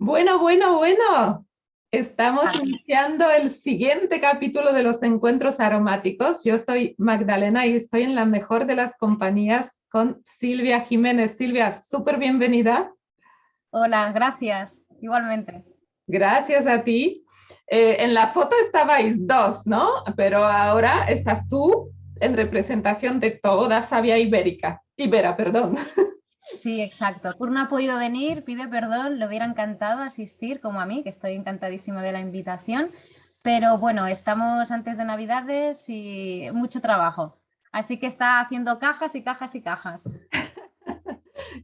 Bueno. Estamos iniciando el siguiente capítulo de los encuentros aromáticos. Yo soy Magdalena y estoy en la mejor de las compañías con Silvia Jiménez. Silvia, súper bienvenida. Hola, gracias. Igualmente. Gracias a ti. En la foto estabais dos, ¿no? Pero ahora estás tú en representación de toda Savia Ibera, perdón. Sí, exacto. Kur no ha podido venir, pide perdón, le hubiera encantado asistir como a mí, que estoy encantadísimo de la invitación, pero bueno, estamos antes de Navidades y mucho trabajo. Así que está haciendo cajas y cajas y cajas.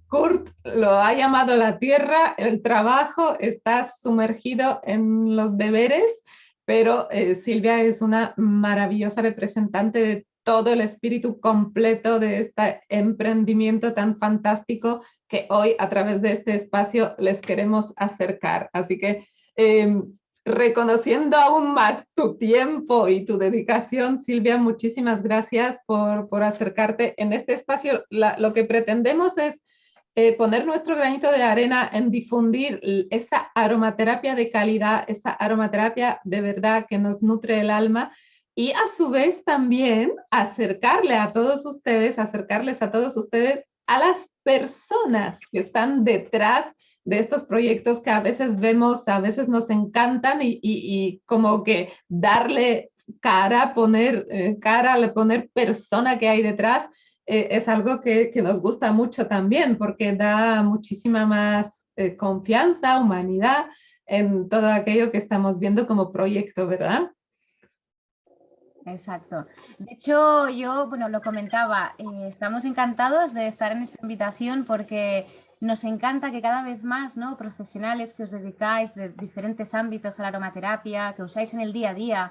Kurt lo ha llamado la tierra, el trabajo está sumergido en los deberes, pero Silvia es una maravillosa representante de todo el espíritu completo de este emprendimiento tan fantástico que hoy a través de este espacio les queremos acercar. Así que reconociendo aún más tu tiempo y tu dedicación, Silvia, muchísimas gracias por acercarte en este espacio. Lo que pretendemos es poner nuestro granito de arena en difundir esa aromaterapia de calidad, esa aromaterapia de verdad que nos nutre el alma y a su vez también acercarles a todos ustedes a las personas que están detrás de estos proyectos que a veces vemos, a veces nos encantan y como que darle cara, poner poner persona que hay detrás es algo que nos gusta mucho también porque da muchísima más confianza, humanidad en todo aquello que estamos viendo como proyecto, ¿verdad? Exacto. De hecho, yo, bueno, lo comentaba, estamos encantados de estar en esta invitación porque nos encanta que cada vez más, ¿no?, profesionales que os dedicáis de diferentes ámbitos a la aromaterapia, que usáis en el día a día,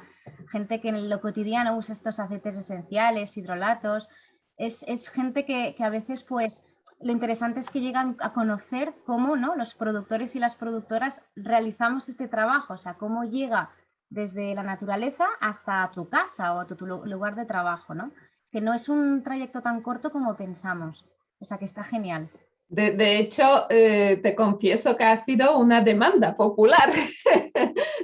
gente que en lo cotidiano usa estos aceites esenciales, hidrolatos, es gente que a veces, pues, lo interesante es que llegan a conocer cómo, ¿no?, los productores y las productoras realizamos este trabajo, o sea, cómo llega desde la naturaleza hasta tu casa o tu lugar de trabajo, ¿no? Que no es un trayecto tan corto como pensamos. O sea, que está genial. De hecho, te confieso que ha sido una demanda popular.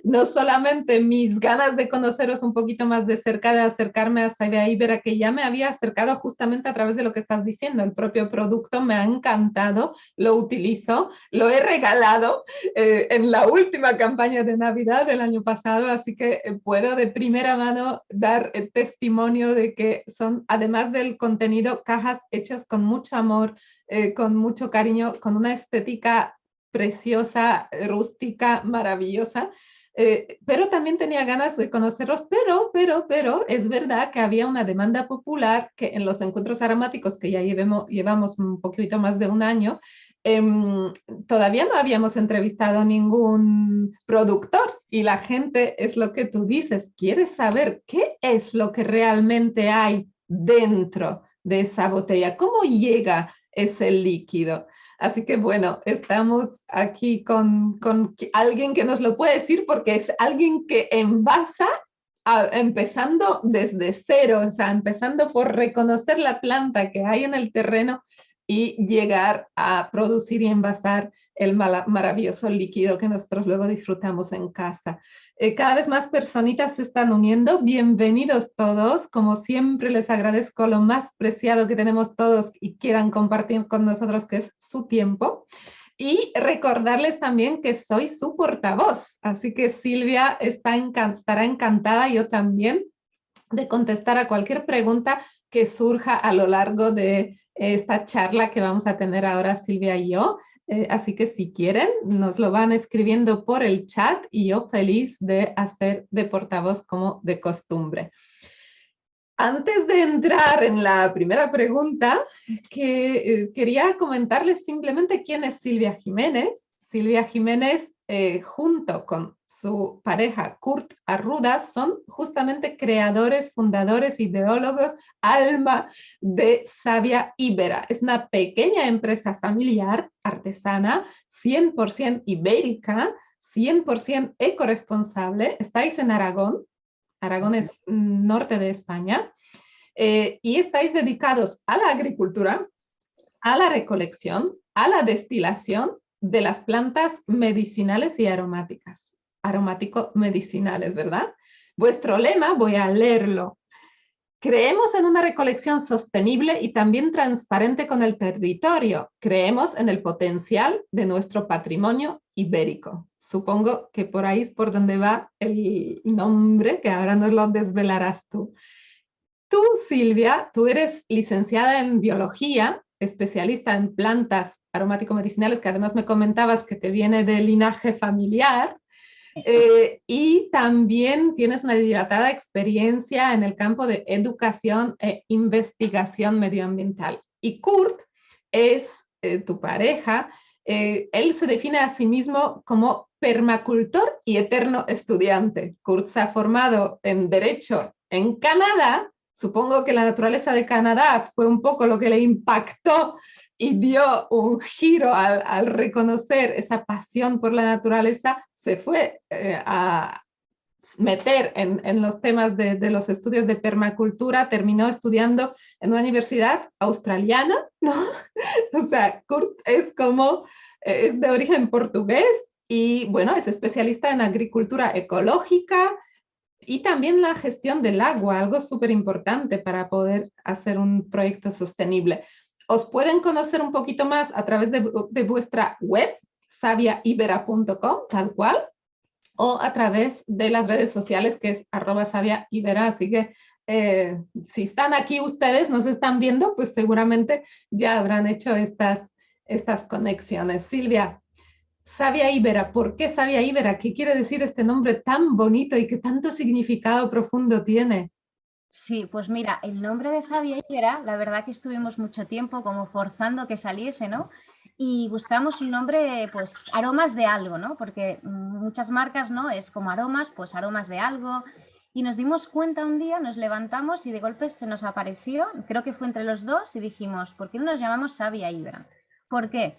No solamente mis ganas de conoceros un poquito más de cerca, de acercarme a Savia Ibera, que ya me había acercado justamente a través de lo que estás diciendo. El propio producto me ha encantado, lo utilizo, lo he regalado en la última campaña de Navidad del año pasado, así que puedo de primera mano dar testimonio de que son, además del contenido, cajas hechas con mucho amor, con mucho cariño, con una estética preciosa, rústica, maravillosa. Pero también tenía ganas de conocerlos, pero es verdad que había una demanda popular que en los encuentros aromáticos que ya llevamos un poquito más de un año, eh, todavía no habíamos entrevistado ningún productor y la gente, es lo que tú dices, quiere saber qué es lo que realmente hay dentro de esa botella, cómo llega ese líquido. Así que bueno, estamos aquí con alguien que nos lo puede decir porque es alguien que envasa empezando desde cero, o sea, empezando por reconocer la planta que hay en el terreno y llegar a producir y envasar el maravilloso líquido que nosotros luego disfrutamos en casa. Cada vez más personitas se están uniendo. Bienvenidos todos. Como siempre, les agradezco lo más preciado que tenemos todos y quieran compartir con nosotros, que es su tiempo. Y recordarles también que soy su portavoz. Así que Silvia estará encantada, yo también, de contestar a cualquier pregunta que surja a lo largo de esta charla que vamos a tener ahora Silvia y yo. Así que si quieren, nos lo van escribiendo por el chat y yo feliz de hacer de portavoz como de costumbre. Antes de entrar en la primera pregunta, quería comentarles simplemente quién es Silvia Jiménez. Silvia Jiménez, junto con su pareja Kurt Arruda, son justamente creadores, fundadores, ideólogos, alma de Savia Ibera. Es una pequeña empresa familiar, artesana, 100% ibérica, 100% ecoresponsable. Estáis en Aragón. Aragón es norte de España, y estáis dedicados a la agricultura, a la recolección, a la destilación de las plantas medicinales y aromáticas. Aromático-medicinales, ¿verdad? Vuestro lema, voy a leerlo. Creemos en una recolección sostenible y también transparente con el territorio. Creemos en el potencial de nuestro patrimonio ibérico. Supongo que por ahí es por donde va el nombre, que ahora nos lo desvelarás tú. Tú, Silvia, tú eres licenciada en biología, especialista en plantas aromático-medicinales, que además me comentabas que te viene de linaje familiar. Y también tienes una dilatada experiencia en el campo de educación e investigación medioambiental. Y Kurt es tu pareja. Él se define a sí mismo como permacultor y eterno estudiante. Kurt se ha formado en Derecho en Canadá. Supongo que la naturaleza de Canadá fue un poco lo que le impactó y dio un giro al reconocer esa pasión por la naturaleza. Se fue a meter en los temas de los estudios de permacultura, terminó estudiando en una universidad australiana, ¿no? O sea, Kurt es como, es de origen portugués y bueno, es especialista en agricultura ecológica y también la gestión del agua, algo súper importante para poder hacer un proyecto sostenible. Os pueden conocer un poquito más a través de vuestra web, sabiaibera.com, tal cual, o a través de las redes sociales, que es @sabiaibera. Así que si están aquí ustedes, nos están viendo, pues seguramente ya habrán hecho estas conexiones. Silvia, Sabia Ibera, ¿por qué Sabia Ibera? ¿Qué quiere decir este nombre tan bonito y qué tanto significado profundo tiene? Sí, pues mira, el nombre de Sabia Ibera, la verdad que estuvimos mucho tiempo como forzando que saliese, ¿no? Y buscamos un nombre, pues aromas de algo, ¿no? Porque muchas marcas, ¿no? Es como aromas, pues aromas de algo. Y nos dimos cuenta un día, nos levantamos y de golpe se nos apareció, creo que fue entre los dos, y dijimos, ¿por qué no nos llamamos Sabia Ibera? ¿Por qué?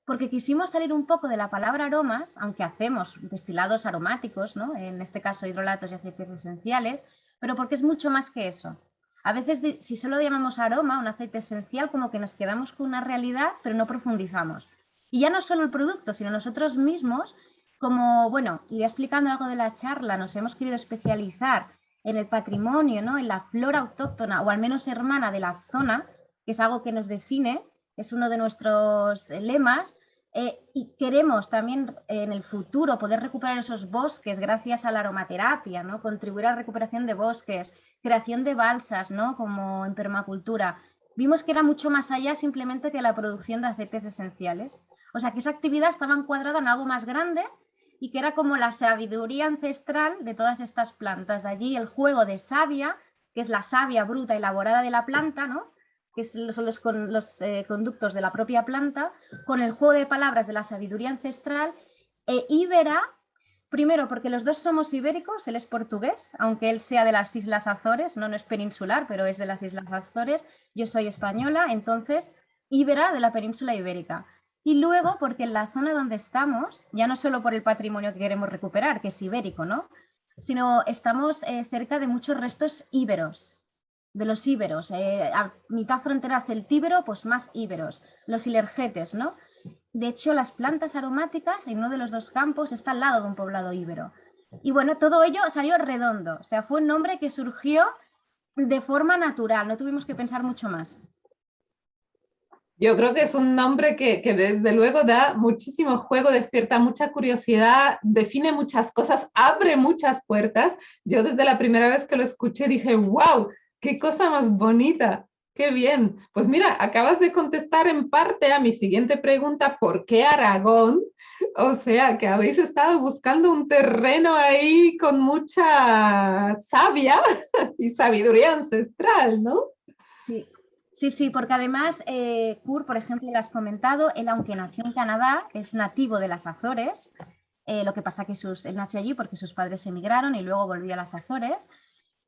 Porque quisimos salir un poco de la palabra aromas, aunque hacemos destilados aromáticos, ¿no? En este caso hidrolatos y aceites esenciales, pero porque es mucho más que eso. A veces, si solo llamamos aroma, un aceite esencial, como que nos quedamos con una realidad, pero no profundizamos. Y ya no solo el producto, sino nosotros mismos, como, bueno, iré explicando algo de la charla, nos hemos querido especializar en el patrimonio, ¿no? En la flora autóctona, o al menos hermana de la zona, que es algo que nos define, es uno de nuestros lemas, y queremos también en el futuro poder recuperar esos bosques gracias a la aromaterapia, ¿no? Contribuir a la recuperación de bosques, creación de balsas, ¿no? Como en permacultura. Vimos que era mucho más allá simplemente que la producción de aceites esenciales. O sea, que esa actividad estaba encuadrada en algo más grande y que era como la sabiduría ancestral de todas estas plantas. De allí el juego de savia, que es la savia bruta elaborada de la planta, ¿no? Que son los conductos de la propia planta, con el juego de palabras de la sabiduría ancestral, e Ibera, primero porque los dos somos ibéricos, él es portugués, aunque él sea de las Islas Azores, no es peninsular, pero es de las Islas Azores, yo soy española, entonces Ibera de la península ibérica. Y luego porque en la zona donde estamos, ya no solo por el patrimonio que queremos recuperar, que es ibérico, ¿no? Sino estamos cerca de muchos restos íberos, de los íberos, a mitad frontera celtíbero, pues más íberos, los ilergetes, ¿no? De hecho, las plantas aromáticas en uno de los dos campos está al lado de un poblado íbero. Y bueno, todo ello salió redondo, o sea, fue un nombre que surgió de forma natural, no tuvimos que pensar mucho más. Yo creo que es un nombre que desde luego da muchísimo juego, despierta mucha curiosidad, define muchas cosas, abre muchas puertas. Yo desde la primera vez que lo escuché dije, wow, qué cosa más bonita, qué bien. Pues mira, acabas de contestar en parte a mi siguiente pregunta, ¿por qué Aragón? O sea, que habéis estado buscando un terreno ahí con mucha savia y sabiduría ancestral, ¿no? Sí, sí, porque además Kurt, por ejemplo, le has comentado, él aunque nació en Canadá, es nativo de las Azores, lo que pasa que él nació allí porque sus padres emigraron y luego volvió a las Azores.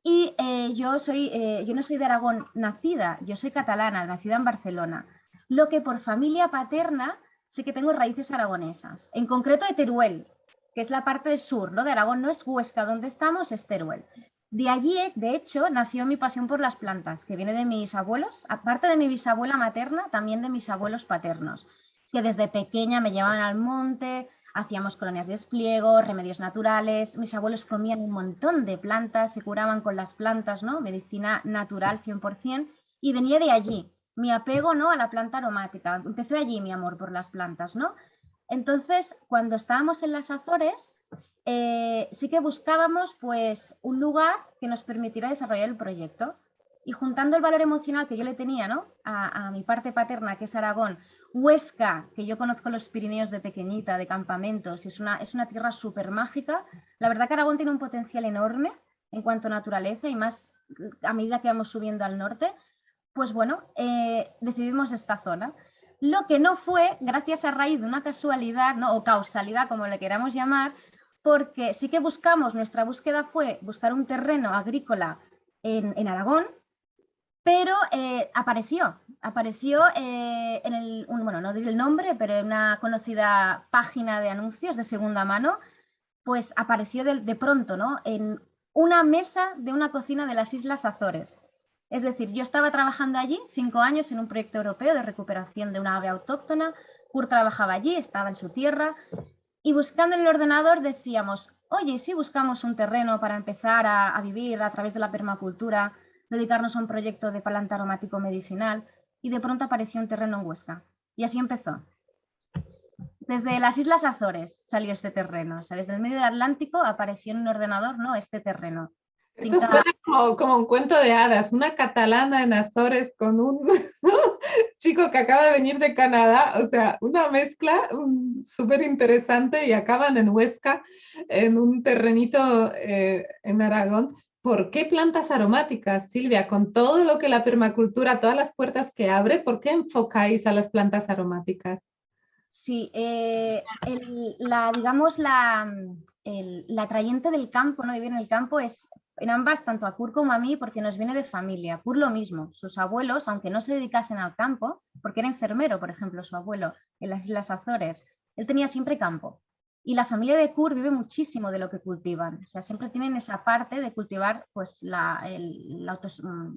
Y yo no soy de Aragón nacida, yo soy catalana, nacida en Barcelona. Lo que por familia paterna sí que tengo raíces aragonesas, en concreto de Teruel, que es la parte del sur, ¿no? De Aragón no es Huesca, donde estamos, es Teruel. De allí, de hecho, nació mi pasión por las plantas, que viene de mis abuelos, aparte de mi bisabuela materna, también de mis abuelos paternos. que desde pequeña me llevaban al monte, hacíamos colonias de despliego, remedios naturales, mis abuelos comían un montón de plantas, se curaban con las plantas, ¿no? Medicina natural 100%, y venía de allí mi apego, ¿no?, a la planta aromática. Empezó allí mi amor por las plantas, ¿no? Entonces, cuando estábamos en las Azores, sí que buscábamos pues un lugar que nos permitiera desarrollar el proyecto. Y juntando el valor emocional que yo le tenía, ¿no?, a mi parte paterna, que es Aragón, Huesca, que yo conozco los Pirineos de pequeñita, de campamentos, es una tierra súper mágica. La verdad que Aragón tiene un potencial enorme en cuanto a naturaleza y más a medida que vamos subiendo al norte. Pues bueno, decidimos esta zona. Lo que no fue, gracias a raíz de una casualidad, ¿no?, o causalidad, como le queramos llamar, porque sí que nuestra búsqueda fue buscar un terreno agrícola en Aragón, pero apareció en bueno, no diré el nombre, pero en una conocida página de anuncios de segunda mano, pues apareció de pronto, ¿no?, en una mesa de una cocina de las Islas Azores. Es decir, yo estaba trabajando allí 5 años en un proyecto europeo de recuperación de una ave autóctona. Kurt trabajaba allí, estaba en su tierra, y buscando en el ordenador decíamos, oye, si buscamos un terreno para empezar a vivir a través de la permacultura, dedicarnos a un proyecto de planta aromático medicinal, y de pronto apareció un terreno en Huesca. Y así empezó. Desde las Islas Azores salió este terreno, o sea, desde el medio del Atlántico apareció en un ordenador, ¿no?, este terreno. Esto suena como un cuento de hadas, una catalana en Azores con un chico que acaba de venir de Canadá, o sea, una mezcla súper interesante, y acaban en Huesca, en un terrenito en Aragón. ¿Por qué plantas aromáticas, Silvia? Con todo lo que la permacultura, todas las puertas que abre, ¿por qué enfocáis a las plantas aromáticas? Sí, digamos, la atrayente del campo, ¿no?, de vivir en el campo, es en ambas, tanto a Kurt como a mí, porque nos viene de familia. Kurt lo mismo, sus abuelos, aunque no se dedicasen al campo, porque era enfermero, por ejemplo, su abuelo, en las Islas Azores, él tenía siempre campo. Y la familia de Kurt vive muchísimo de lo que cultivan, o sea, siempre tienen esa parte de cultivar pues la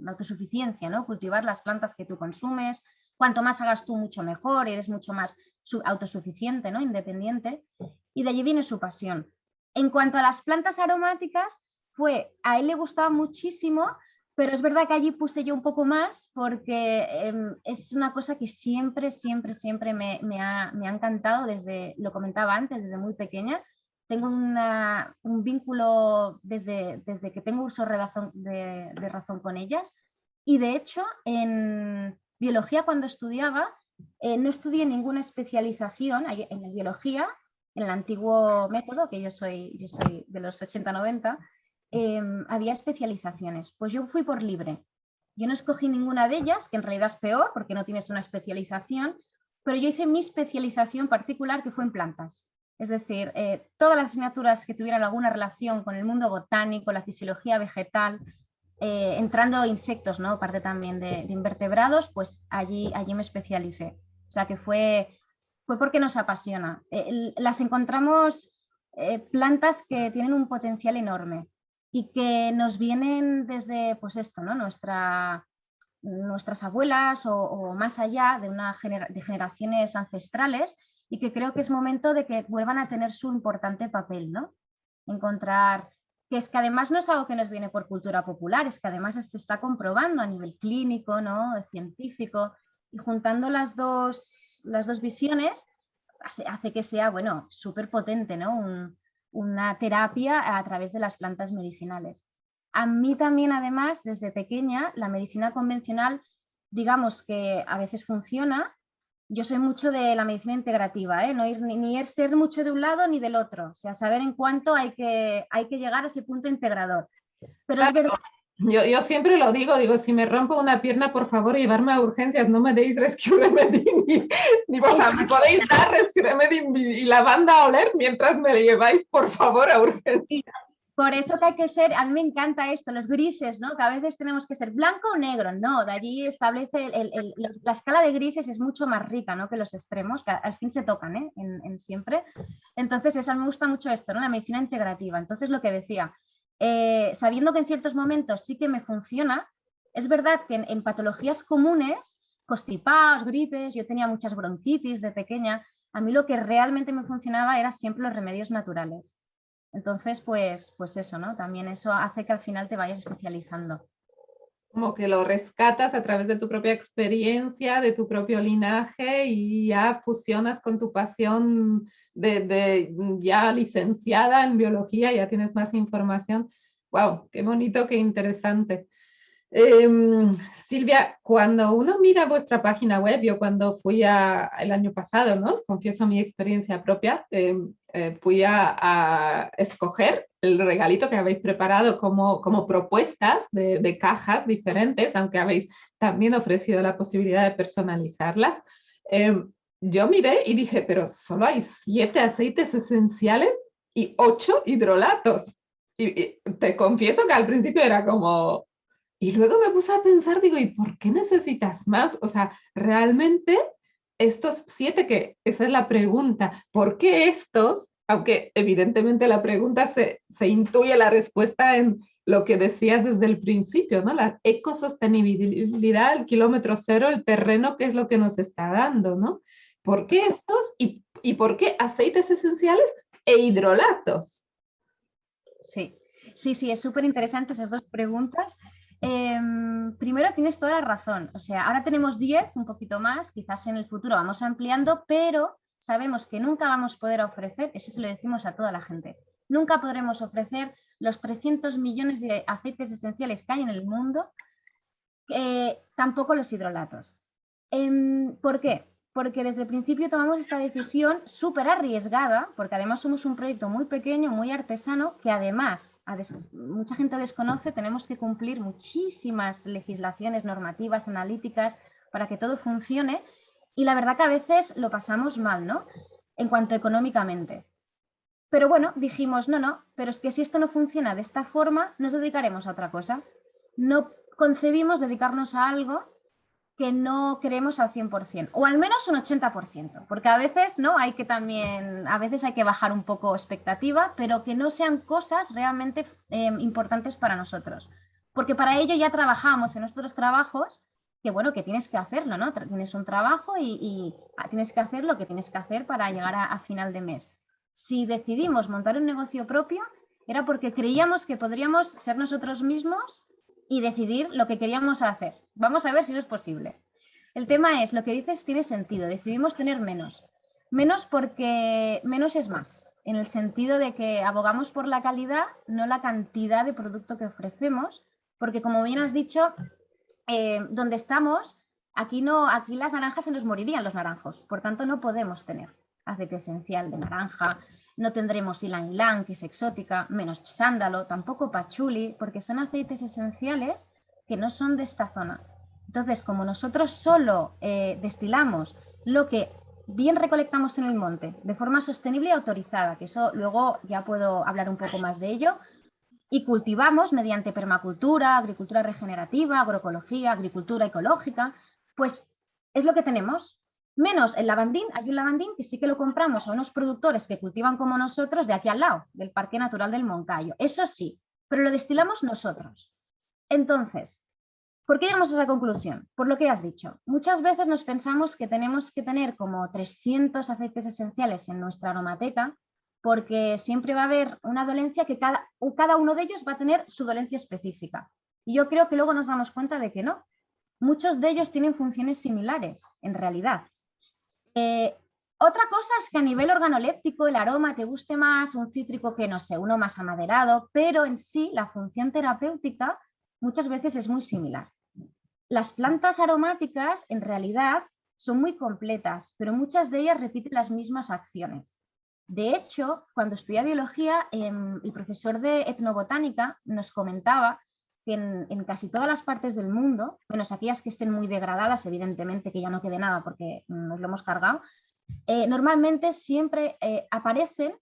autosuficiencia, ¿no?, cultivar las plantas que tú consumes. Cuanto más hagas tú, mucho mejor, eres mucho más autosuficiente, ¿no?, independiente, y de allí viene su pasión. En cuanto a las plantas aromáticas, a él le gustaba muchísimo, pero es verdad que allí puse yo un poco más porque es una cosa que siempre me ha encantado, lo comentaba antes, desde muy pequeña. Tengo un vínculo desde que tengo uso de razón con ellas, y de hecho en biología, cuando estudiaba, no estudié ninguna especialización en biología, en el antiguo método, que yo soy de los 80-90, había especializaciones. Pues yo fui por libre. Yo no escogí ninguna de ellas, que en realidad es peor porque no tienes una especialización, pero yo hice mi especialización particular, que fue en plantas. Es decir, todas las asignaturas que tuvieran alguna relación con el mundo botánico, la fisiología vegetal, entrando insectos, ¿no?, parte también de invertebrados, pues allí me especialicé. O sea que fue porque nos apasiona. Las encontramos plantas que tienen un potencial enorme y que nos vienen desde, pues esto, ¿no?, nuestras abuelas o más allá, de generaciones ancestrales, y que creo que es momento de que vuelvan a tener su importante papel, ¿no? Encontrar que es que además no es algo que nos viene por cultura popular, es que además se está comprobando a nivel clínico, ¿no?, científico, y juntando las dos visiones hace que sea, bueno, súper potente, ¿no?, una terapia a través de las plantas medicinales. A mí también, además, desde pequeña, la medicina convencional, digamos que a veces funciona. Yo soy mucho de la medicina integrativa, no ir ni ser mucho de un lado ni del otro, o sea, saber en cuánto hay que llegar a ese punto integrador. Pero es verdad. Yo siempre lo digo, si me rompo una pierna, por favor, llevarme a urgencias, no me deis Rescue Remedy, o sea, me podéis dar Rescue Remedy y la banda a oler mientras me lleváis, por favor, a urgencias. Por eso que hay que ser, a mí me encanta esto, los grises, ¿no?, que a veces tenemos que ser blanco o negro, no, de allí establece la escala de grises es mucho más rica, ¿no?, que los extremos, que al fin se tocan, en siempre. Entonces, me gusta mucho esto, ¿no?, la medicina integrativa. Entonces, lo que decía, sabiendo que en ciertos momentos sí que me funciona, es verdad que en patologías comunes constipados, gripes, yo tenía muchas bronquitis de pequeña. A mí lo que realmente me funcionaba era siempre los remedios naturales. Entonces, pues eso, ¿no? También eso hace que al final te vayas especializando. Como que lo rescatas a través de tu propia experiencia, de tu propio linaje y ya fusionas con tu pasión de ya licenciada en biología, ya tienes más información. ¡Wow! ¡Qué bonito, qué interesante! Silvia, cuando uno mira vuestra página web, yo cuando fui el año pasado, ¿no? Confieso mi experiencia propia, fui a escoger el regalito que habéis preparado como propuestas de cajas diferentes, aunque habéis también ofrecido la posibilidad de personalizarlas. Yo miré y dije, pero solo hay 7 aceites esenciales y 8 hidrolatos. Y te confieso que al principio era como, y luego me puse a pensar, digo, ¿y por qué necesitas más? O sea, realmente estos 7, que esa es la pregunta, ¿por qué estos? Aunque evidentemente la pregunta se intuye la respuesta en lo que decías desde el principio, ¿no? La ecosostenibilidad, el kilómetro cero, el terreno, que es lo que nos está dando, ¿no? ¿Por qué estos y por qué aceites esenciales e hidrolatos? Sí, sí, es súper interesante esas dos preguntas. Primero, tienes toda la razón. O sea, ahora tenemos 10, un poquito más, quizás en el futuro vamos ampliando, pero sabemos que nunca vamos a poder ofrecer, eso se lo decimos a toda la gente, nunca podremos ofrecer los 300 millones de aceites esenciales que hay en el mundo, tampoco los hidrolatos. ¿Por qué? Porque desde el principio tomamos esta decisión súper arriesgada, porque además somos un proyecto muy pequeño, muy artesano, que además mucha gente desconoce, tenemos que cumplir muchísimas legislaciones, normativas, analíticas, para que todo funcione, y la verdad que a veces lo pasamos mal, ¿no? En cuanto económicamente. Pero bueno, dijimos, no, pero es que si esto no funciona de esta forma, nos dedicaremos a otra cosa. No concebimos dedicarnos a algo que no queremos al 100%, o al menos un 80%, porque a veces, ¿no? A veces hay que bajar un poco expectativa, pero que no sean cosas realmente importantes para nosotros. Porque para ello ya trabajamos en nuestros trabajos, que bueno, que tienes que hacerlo, ¿no? Tienes un trabajo y tienes que hacer lo que tienes que hacer para llegar a final de mes. Si decidimos montar un negocio propio, era porque creíamos que podríamos ser nosotros mismos y decidir lo que queríamos hacer. Vamos a ver si eso es posible. El tema es, lo que dices tiene sentido, decidimos tener menos. Menos porque menos es más, en el sentido de que abogamos por la calidad, no la cantidad de producto que ofrecemos, porque como bien has dicho, donde estamos, aquí las naranjas se nos morirían los naranjos, por tanto no podemos tener aceite esencial de naranja, no tendremos ylang ylang, que es exótica, menos sándalo, tampoco pachuli, porque son aceites esenciales que no son de esta zona. Entonces, como nosotros solo destilamos lo que bien recolectamos en el monte, de forma sostenible y autorizada, que eso luego ya puedo hablar un poco más de ello, y cultivamos mediante permacultura, agricultura regenerativa, agroecología, agricultura ecológica, pues es lo que tenemos. Menos el lavandín, hay un lavandín que sí que lo compramos a unos productores que cultivan como nosotros de aquí al lado, del Parque Natural del Moncayo. Eso sí, pero lo destilamos nosotros. Entonces, ¿por qué llegamos a esa conclusión? Por lo que has dicho. Muchas veces nos pensamos que tenemos que tener como 300 aceites esenciales en nuestra aromateca, porque siempre va a haber una dolencia que cada uno de ellos va a tener su dolencia específica. Y yo creo que luego nos damos cuenta de que no. Muchos de ellos tienen funciones similares, en realidad. Otra cosa es que a nivel organoléptico el aroma te guste más un cítrico que, no sé, uno más amaderado, pero en sí la función terapéutica muchas veces es muy similar. Las plantas aromáticas en realidad son muy completas, pero muchas de ellas repiten las mismas acciones. De hecho, cuando estudié biología, el profesor de etnobotánica nos comentaba que en casi todas las partes del mundo, menos aquellas que estén muy degradadas, evidentemente que ya no quede nada porque nos lo hemos cargado, normalmente siempre aparecen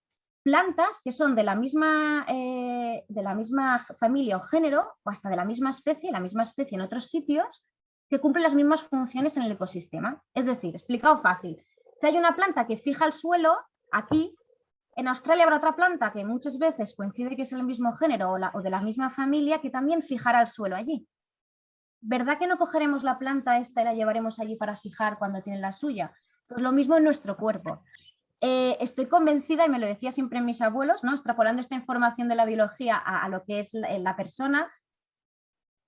plantas que son de la misma familia o género, o hasta de la misma especie en otros sitios, que cumplen las mismas funciones en el ecosistema. Es decir, explicado fácil, si hay una planta que fija el suelo, aquí, en Australia habrá otra planta que muchas veces coincide que es el mismo género o de la misma familia que también fijará el suelo allí. ¿verdad que no cogeremos la planta esta y la llevaremos allí para fijar cuando tienen la suya? Pues lo mismo en nuestro cuerpo. Estoy convencida, y me lo decía siempre mis abuelos, ¿no? Extrapolando esta información de la biología a lo que es la persona,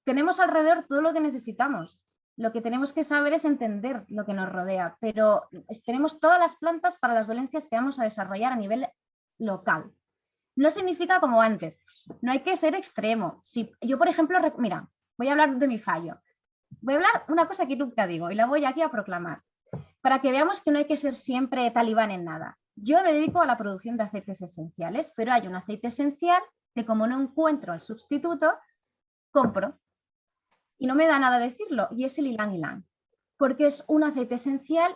tenemos alrededor todo lo que necesitamos. Lo que tenemos que saber es entender lo que nos rodea, pero tenemos todas las plantas para las dolencias que vamos a desarrollar a nivel local. No significa como antes, no hay que ser extremo. Si yo, por ejemplo, mira, voy a hablar de mi fallo. Voy a hablar una cosa que nunca digo y la voy aquí a proclamar, para que veamos que no hay que ser siempre talibán en nada. Yo me dedico a la producción de aceites esenciales, pero hay un aceite esencial que, como no encuentro el sustituto, compro. Y no me da nada decirlo, y es el ylang ylang, porque es un aceite esencial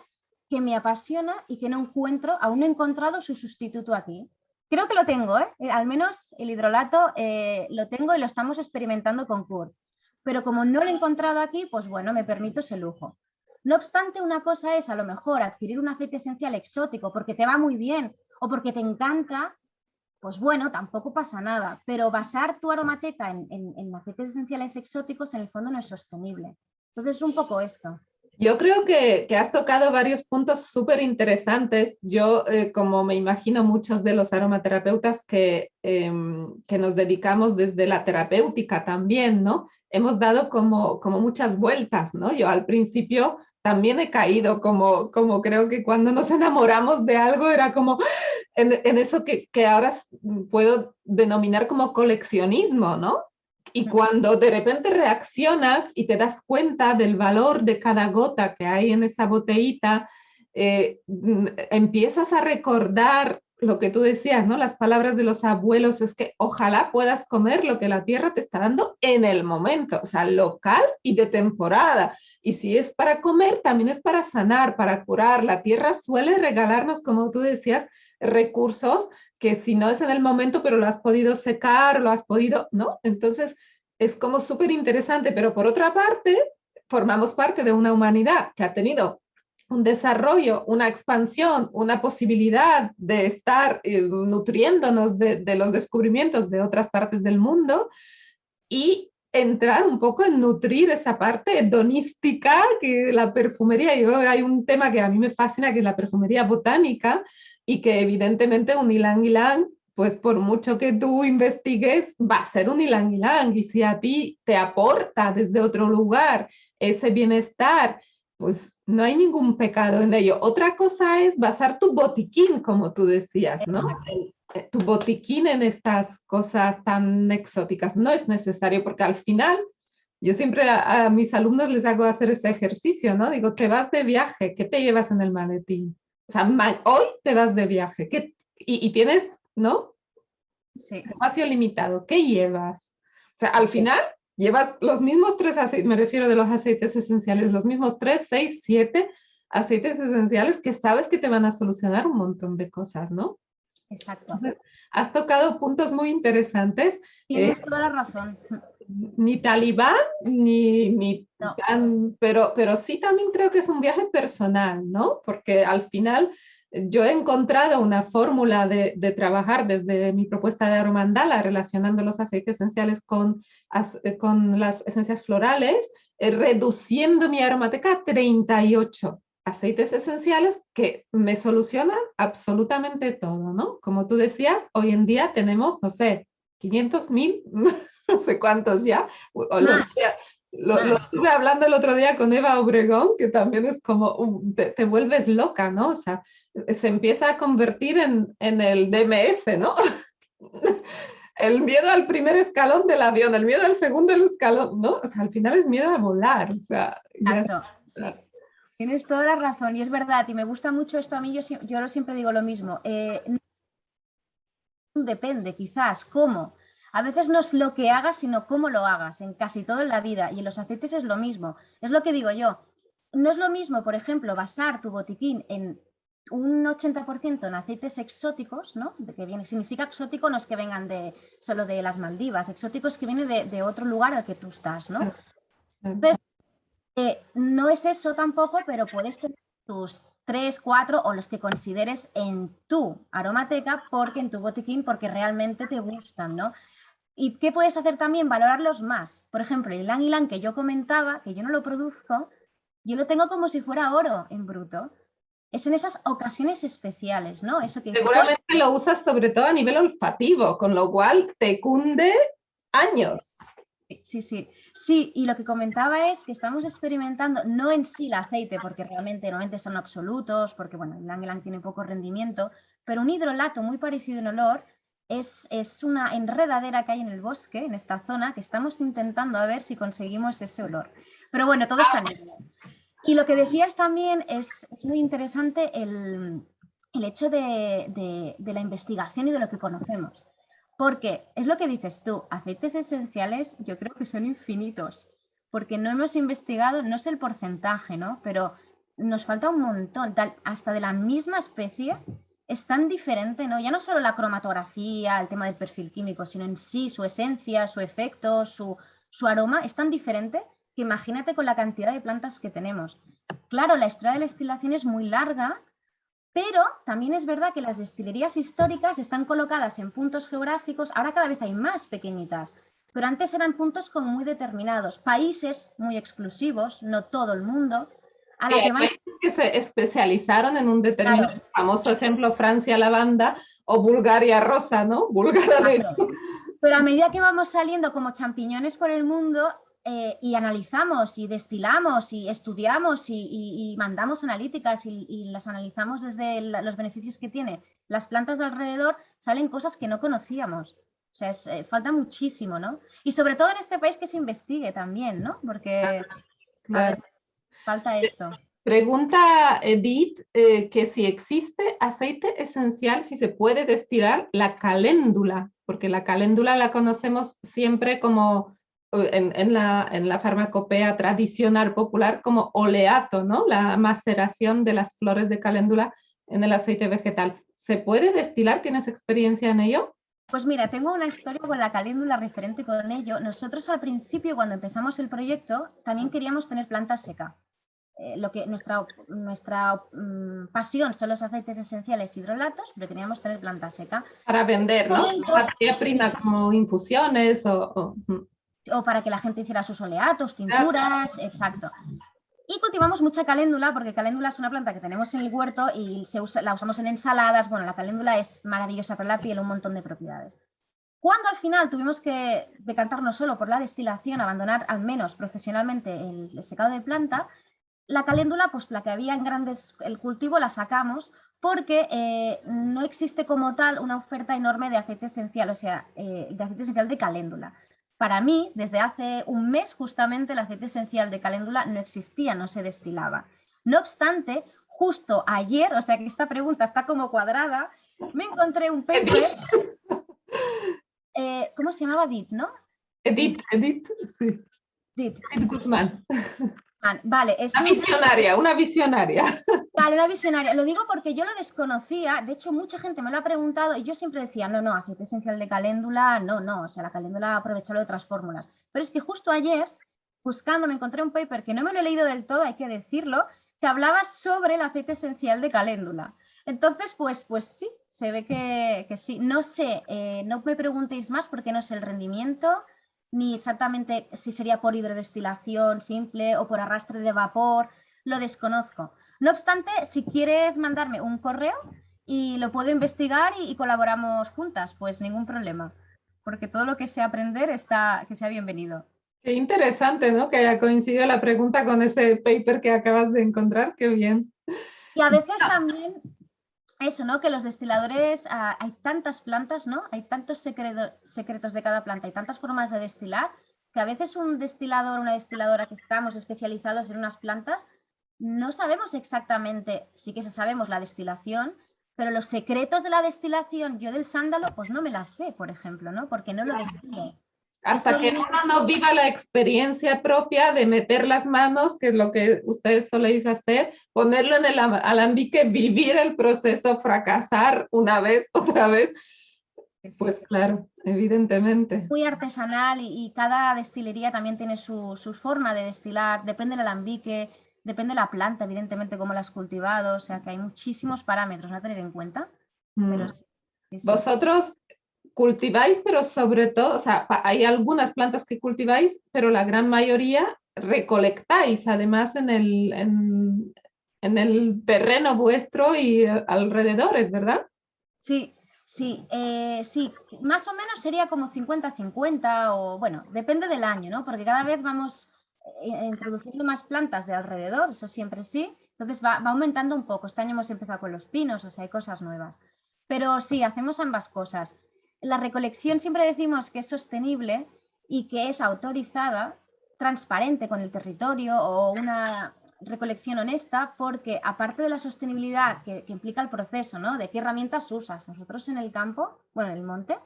que me apasiona y que no encuentro, aún no he encontrado su sustituto aquí. Creo que lo tengo, al menos el hidrolato lo tengo y lo estamos experimentando con Kurt. Pero como no lo he encontrado aquí, pues bueno, me permito ese lujo. No obstante, una cosa es a lo mejor adquirir un aceite esencial exótico porque te va muy bien o porque te encanta, pues bueno, tampoco pasa nada, pero basar tu aromateca en aceites esenciales exóticos en el fondo no es sostenible. Entonces es un poco esto. Yo creo que has tocado varios puntos súper interesantes. Yo, como me imagino muchos de los aromaterapeutas que nos dedicamos desde la terapéutica también, ¿no? Hemos dado como muchas vueltas, ¿no? Yo al principio también he caído como creo que cuando nos enamoramos de algo era como en eso que ahora puedo denominar como coleccionismo, ¿no? Y cuando de repente reaccionas y te das cuenta del valor de cada gota que hay en esa botellita, empiezas a recordar lo que tú decías, ¿no? Las palabras de los abuelos es que ojalá puedas comer lo que la tierra te está dando en el momento, o sea, local y de temporada. Y si es para comer, también es para sanar, para curar. La tierra suele regalarnos, como tú decías, recursos que si no es en el momento, pero lo has podido secar, lo has podido, ¿no? Entonces, es como súper interesante, pero por otra parte, formamos parte de una humanidad que ha tenido un desarrollo, una expansión, una posibilidad de estar nutriéndonos de los descubrimientos de otras partes del mundo y entrar un poco en nutrir esa parte hedonística que la perfumería, yo, hay un tema que a mí me fascina, que es la perfumería botánica, y que evidentemente un ylang ylang, pues por mucho que tú investigues, va a ser un ylang ylang, y si a ti te aporta desde otro lugar ese bienestar, pues no hay ningún pecado en ello. Otra cosa es basar tu botiquín, como tú decías, ¿no? Tu botiquín en estas cosas tan exóticas. No es necesario porque al final yo siempre a mis alumnos les hago hacer ese ejercicio, ¿no? Digo, te vas de viaje, ¿qué te llevas en el maletín? O sea, hoy te vas de viaje y tienes, ¿no? Sí. Espacio limitado, ¿qué llevas? O sea, al final llevas los mismos 3 aceites, me refiero de los aceites esenciales, los mismos 3, 6, 7 aceites esenciales que sabes que te van a solucionar un montón de cosas, ¿no? Exacto. Entonces, has tocado puntos muy interesantes. Tienes toda la razón. Ni talibán, ni No. tan, pero sí también creo que es un viaje personal, ¿no? Porque al final yo he encontrado una fórmula de trabajar desde mi propuesta de Aromandala, relacionando los aceites esenciales con las esencias florales, reduciendo mi aromateca a 38 aceites esenciales que me solucionan absolutamente todo, ¿no? Como tú decías, hoy en día tenemos, no sé, 500.000, no sé cuántos ya. Lo estuve hablando el otro día con Eva Obregón, que también es como, te vuelves loca, ¿no? O sea, se empieza a convertir en el DMS, ¿no? El miedo al primer escalón del avión, el miedo al segundo escalón, ¿no? O sea, al final es miedo a volar, o sea, ya. Exacto, sí. Tienes toda la razón y es verdad y me gusta mucho esto a mí, yo siempre digo lo mismo, depende quizás cómo, a veces no es lo que hagas sino cómo lo hagas, en casi todo en la vida y en los aceites es lo mismo, es lo que digo yo, no es lo mismo por ejemplo basar tu botiquín en un 80% en aceites exóticos, ¿no? Que viene, significa exótico no es que vengan solo de las Maldivas, exótico es que viene de otro lugar al que tú estás, ¿no? Entonces, no es eso tampoco, pero puedes tener tus 3, 4 o los que consideres en tu aromateca, porque en tu botiquín, porque realmente te gustan, ¿no? ¿Y qué puedes hacer también? Valorarlos más. Por ejemplo, el ylang ylang que yo comentaba, que yo no lo produzco, yo lo tengo como si fuera oro en bruto. Es en esas ocasiones especiales, ¿no? Eso que dices, oye, Seguramente lo usas sobre todo a nivel olfativo, con lo cual te cunde años. sí, sí. Sí, y lo que comentaba es que estamos experimentando, no en sí el aceite, porque realmente normalmente son absolutos, porque bueno, el ylang ylang tiene poco rendimiento, pero un hidrolato muy parecido en olor es una enredadera que hay en el bosque, en esta zona, que estamos intentando a ver si conseguimos ese olor. Pero bueno, todo está en ello. Y lo que decías también es muy interesante el hecho de la investigación y de lo que conocemos. Porque es lo que dices tú, aceites esenciales yo creo que son infinitos, porque no hemos investigado, no sé el porcentaje, ¿no? Pero nos falta un montón, hasta de la misma especie es tan diferente, ¿no? Ya no solo la cromatografía, el tema del perfil químico, sino en sí, su esencia, su efecto, su aroma, es tan diferente que imagínate con la cantidad de plantas que tenemos. Claro, la historia de la destilación es muy larga, pero también es verdad que las destilerías históricas están colocadas en puntos geográficos, ahora cada vez hay más pequeñitas, pero antes eran puntos como muy determinados, países muy exclusivos, no todo el mundo, a Y la hay que van... países que se especializaron en un determinado, Claro, famoso ejemplo, Francia lavanda o Bulgaria rosa, ¿no? Bulgaria de... exacto. Pero a medida que vamos saliendo como champiñones por el mundo y analizamos y destilamos y estudiamos y mandamos analíticas y las analizamos desde los beneficios que tiene las plantas de alrededor, salen cosas que no conocíamos. O sea, falta muchísimo, ¿no? Y sobre todo en este país que se investigue también, ¿no? Porque, a Claro. ver, falta esto. Pregunta Edith que si existe aceite esencial, si se puede destilar la caléndula, porque la caléndula la conocemos siempre como en la farmacopea tradicional popular como oleato, ¿no? La maceración de las flores de caléndula en el aceite vegetal. ¿Se puede destilar? ¿Tienes experiencia en ello? Pues mira, tengo una historia con la caléndula referente con ello. Nosotros al principio, cuando empezamos el proyecto, también queríamos tener planta seca. Lo que nuestra pasión son los aceites esenciales hidrolatos, pero queríamos tener planta seca. Para vender, ¿no? Momento, Materia prima sí, como infusiones o para que la gente hiciera sus oleatos, Claro. tinturas, exacto. Y cultivamos mucha caléndula, porque caléndula es una planta que tenemos en el huerto y la usamos en ensaladas. Bueno, la caléndula es maravillosa para la piel, un montón de propiedades. Cuando al final tuvimos que decantarnos solo por la destilación, abandonar al menos profesionalmente el secado de planta, la caléndula, pues la que había en grandes, el cultivo la sacamos porque no existe como tal una oferta enorme de aceite esencial, o sea, de aceite esencial de caléndula. Para mí, desde hace un mes justamente el aceite esencial de caléndula no existía, no se destilaba. No obstante, justo ayer, o sea que esta pregunta está como cuadrada, me encontré un paper, ¿cómo se llamaba? DIT, ¿no? Edith, sí. DIT. Edith Guzmán. Vale, es un Una visionaria. Vale, una visionaria. Lo digo porque yo lo desconocía. De hecho, mucha gente me lo ha preguntado y yo siempre decía, no, no, aceite esencial de caléndula, no, no. O sea, la caléndula aprovecharlo de otras fórmulas. Pero es que justo ayer, buscando, me encontré un paper que no me lo he leído del todo, hay que decirlo, que hablaba sobre el aceite esencial de caléndula. Entonces, pues sí, se ve que sí. No sé, no me preguntéis más porque no sé el rendimiento, ni exactamente si sería por hidrodestilación simple o por arrastre de vapor, lo desconozco. No obstante, si quieres mandarme un correo y lo puedo investigar y colaboramos juntas, pues ningún problema, porque todo lo que sea aprender está, que sea bienvenido. Qué interesante, ¿no? Que haya coincidido la pregunta con ese paper que acabas de encontrar. Qué bien. Y a veces también eso, ¿no? Que los destiladores, hay tantas plantas, ¿no? Hay tantos secretos de cada planta, hay tantas formas de destilar, que a veces un destilador, una destiladora que estamos especializados en unas plantas, no sabemos exactamente, sí que sabemos la destilación, pero los secretos de la destilación, yo del sándalo, pues no me las sé, por ejemplo, ¿no? Porque no lo destilo. Hasta Eso que viene... uno no viva la experiencia propia de meter las manos, que es lo que ustedes soléis hacer, ponerlo en el alambique, vivir el proceso, fracasar una vez, otra vez, Sí. pues claro, evidentemente. Muy artesanal y cada destilería también tiene su forma de destilar, depende del alambique, depende de la planta, evidentemente, cómo la has cultivado, o sea que hay muchísimos parámetros a tener en cuenta, pero Mm. sí, sí, sí. Vosotros cultiváis, pero sobre todo, o sea, hay algunas plantas que cultiváis, pero la gran mayoría recolectáis, además en el terreno vuestro y alrededores, ¿verdad? Sí, sí, sí, más o menos sería como 50-50 o bueno, depende del año, ¿no? Porque cada vez vamos introduciendo más plantas de alrededor, eso siempre sí, entonces va aumentando un poco. Este año hemos empezado con los pinos, o sea, hay cosas nuevas. Pero sí, hacemos ambas cosas. La recolección siempre decimos que es sostenible y que es autorizada, transparente con el territorio o una recolección honesta, porque aparte de la sostenibilidad que implica el proceso, ¿no? De qué herramientas usas. Nosotros en el campo, bueno, en el monte,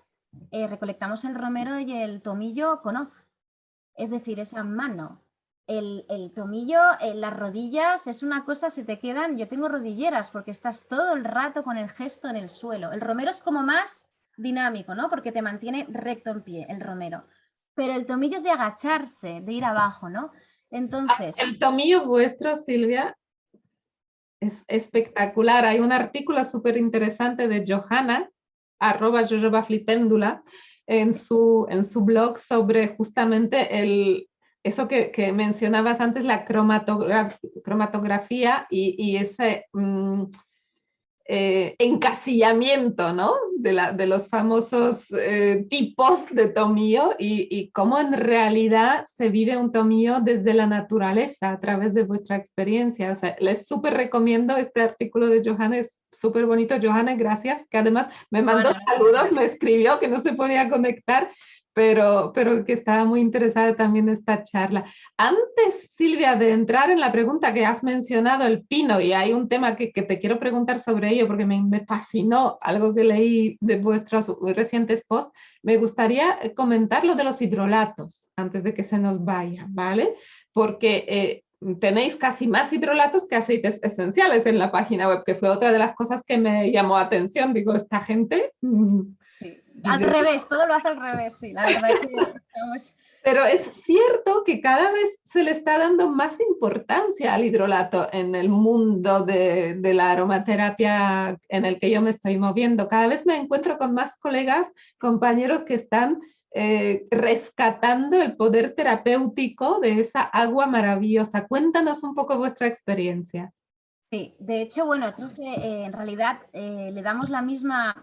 recolectamos el romero y el tomillo con hoz, es decir, esa mano. El tomillo, las rodillas, es una cosa, se te quedan, yo tengo rodilleras porque estás todo el rato con el gesto en el suelo. El romero es como más dinámico, ¿no? Porque te mantiene recto en pie, el romero. Pero el tomillo es de agacharse, de ir abajo, ¿no? Entonces, El tomillo vuestro, Silvia, es espectacular. Hay un artículo súper interesante de Johanna, @jojobaflipéndula, en su blog sobre justamente eso que mencionabas antes, la cromatografía y ese encasillamiento, ¿no? De los famosos tipos de tomillo y cómo en realidad se vive un tomillo desde la naturaleza a través de vuestra experiencia. O sea, les súper recomiendo este artículo de Johanna, es súper bonito. Johanna, gracias, que además me mandó bueno, saludos, me escribió que no se podía conectar, pero que estaba muy interesada también en esta charla. Antes, Silvia, de entrar en la pregunta que has mencionado, el pino, y hay un tema que te quiero preguntar sobre ello porque me fascinó algo que leí de vuestros recientes posts, me gustaría comentar lo de los hidrolatos antes de que se nos vaya, ¿vale? Porque tenéis casi más hidrolatos que aceites esenciales en la página web, que fue otra de las cosas que me llamó atención. Digo, esta gente sí, al vive. revés, todo lo hace al revés, sí, la verdad que estamos... Pero es cierto que cada vez se le está dando más importancia al hidrolato en el mundo de la aromaterapia en el que yo me estoy moviendo. Cada vez me encuentro con más colegas, compañeros que están rescatando el poder terapéutico de esa agua maravillosa. Cuéntanos un poco vuestra experiencia. Sí, de hecho, bueno, nosotros en realidad le damos la misma...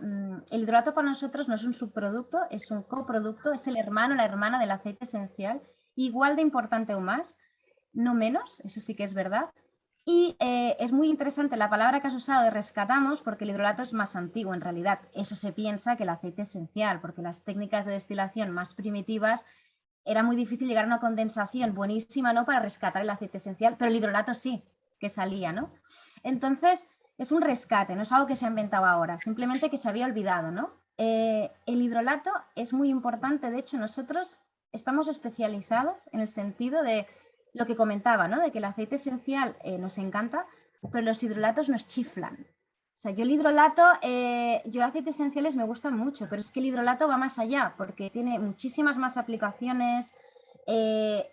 el hidrolato para nosotros no es un subproducto, es un coproducto, es el hermano, la hermana del aceite esencial, igual de importante o más, no menos, eso sí que es verdad. Y es muy interesante la palabra que has usado de rescatamos, porque el hidrolato es más antiguo en realidad. Eso se piensa que el aceite esencial, porque las técnicas de destilación más primitivas era muy difícil llegar a una condensación buenísima, ¿no? Para rescatar el aceite esencial, pero el hidrolato sí, que salía, ¿no? Entonces, es un rescate, no es algo que se ha inventado ahora, simplemente que se había olvidado, ¿no? El hidrolato es muy importante, de hecho, nosotros estamos especializados en el sentido de lo que comentaba, ¿no? De que el aceite esencial nos encanta, pero los hidrolatos nos chiflan. O sea, yo el hidrolato, yo aceites esenciales me gustan mucho, pero es que el hidrolato va más allá, porque tiene muchísimas más aplicaciones,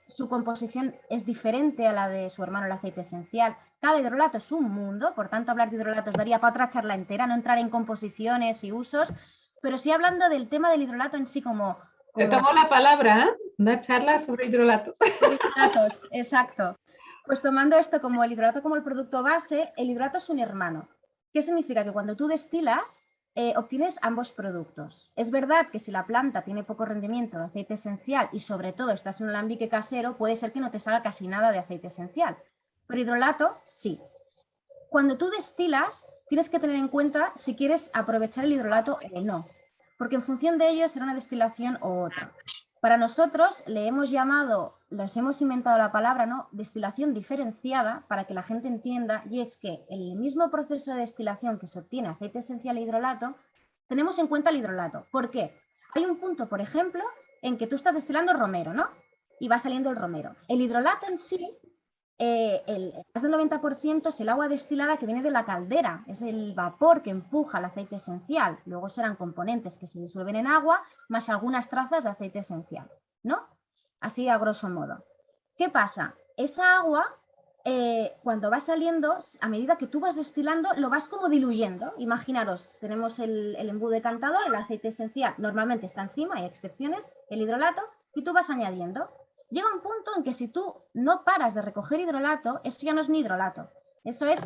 su composición es diferente a la de su hermano el aceite esencial. Cada hidrolato es un mundo, por tanto hablar de hidrolatos daría para otra charla entera, no entrar en composiciones y usos, pero sí hablando del tema del hidrolato en sí Te como tomo la palabra, ¿eh? Una charla sobre hidrolatos. hidratos, exacto. Pues tomando esto como el hidrolato como el producto base, el hidrolato es un hermano. ¿Qué significa? Que cuando tú destilas, obtienes ambos productos. Es verdad que si la planta tiene poco rendimiento de aceite esencial y sobre todo estás en un alambique casero, puede ser que no te salga casi nada de aceite esencial. Pero hidrolato, sí. Cuando tú destilas, tienes que tener en cuenta si quieres aprovechar el hidrolato o no, porque en función de ello será una destilación u otra. Para nosotros le hemos llamado, les hemos inventado la palabra, ¿no? Destilación diferenciada para que la gente entienda, y es que en el mismo proceso de destilación que se obtiene aceite esencial e hidrolato, tenemos en cuenta el hidrolato. ¿Por qué? Hay un punto, por ejemplo, en que tú estás destilando romero, ¿no? Y va saliendo el romero. El hidrolato en sí, más del 90% es el agua destilada que viene de la caldera, es el vapor que empuja el aceite esencial. Luego serán componentes que se disuelven en agua, más algunas trazas de aceite esencial, ¿no? Así a grosso modo. ¿Qué pasa? Esa agua cuando va saliendo, a medida que tú vas destilando, lo vas como diluyendo. Imaginaros, tenemos el embudo decantador, el aceite esencial normalmente está encima, hay excepciones, el hidrolato, y tú vas añadiendo. Llega un punto en que si tú no paras de recoger hidrolato, eso ya no es ni hidrolato, eso es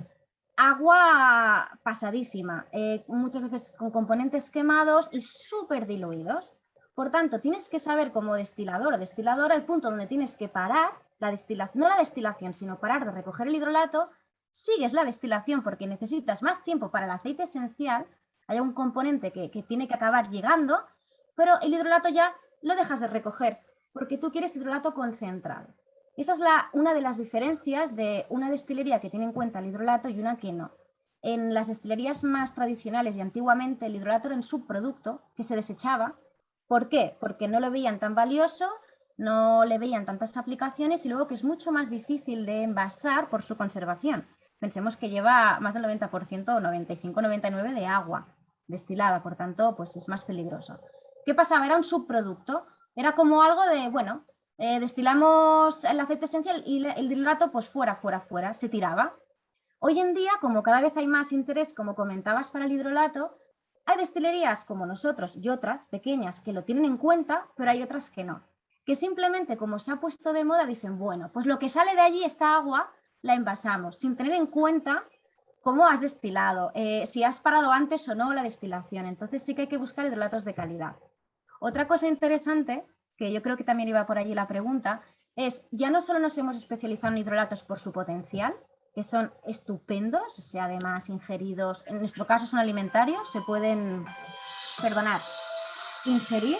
agua pasadísima, muchas veces con componentes quemados y súper diluidos. Por tanto, tienes que saber como destilador o destiladora el punto donde tienes que parar la destilación, no la destilación, sino parar de recoger el hidrolato, sigues la destilación porque necesitas más tiempo para el aceite esencial, hay un componente que tiene que acabar llegando, pero el hidrolato ya lo dejas de recoger porque tú quieres hidrolato concentrado. Esa es una de las diferencias de una destilería que tiene en cuenta el hidrolato y una que no. En las destilerías más tradicionales y antiguamente el hidrolato era un subproducto que se desechaba. ¿Por qué? Porque no lo veían tan valioso, no le veían tantas aplicaciones y luego que es mucho más difícil de envasar por su conservación. Pensemos que lleva más del 90% o 95-99% de agua destilada, por tanto, pues es más peligroso. ¿Qué pasaba? Era un subproducto, era como algo de, bueno, destilamos el aceite esencial y el hidrolato pues fuera, se tiraba. Hoy en día, como cada vez hay más interés, como comentabas, para el hidrolato, hay destilerías como nosotros y otras pequeñas que lo tienen en cuenta, pero hay otras que no. Que simplemente como se ha puesto de moda dicen, bueno, pues lo que sale de allí, esta agua, la envasamos, sin tener en cuenta cómo has destilado, si has parado antes o no la destilación. Entonces sí que hay que buscar hidrolatos de calidad. Otra cosa interesante, que yo creo que también iba por allí la pregunta, es ya no solo nos hemos especializado en hidrolatos por su potencial, que son estupendos, o sea, además ingeridos, en nuestro caso son alimentarios, se pueden, ingerir,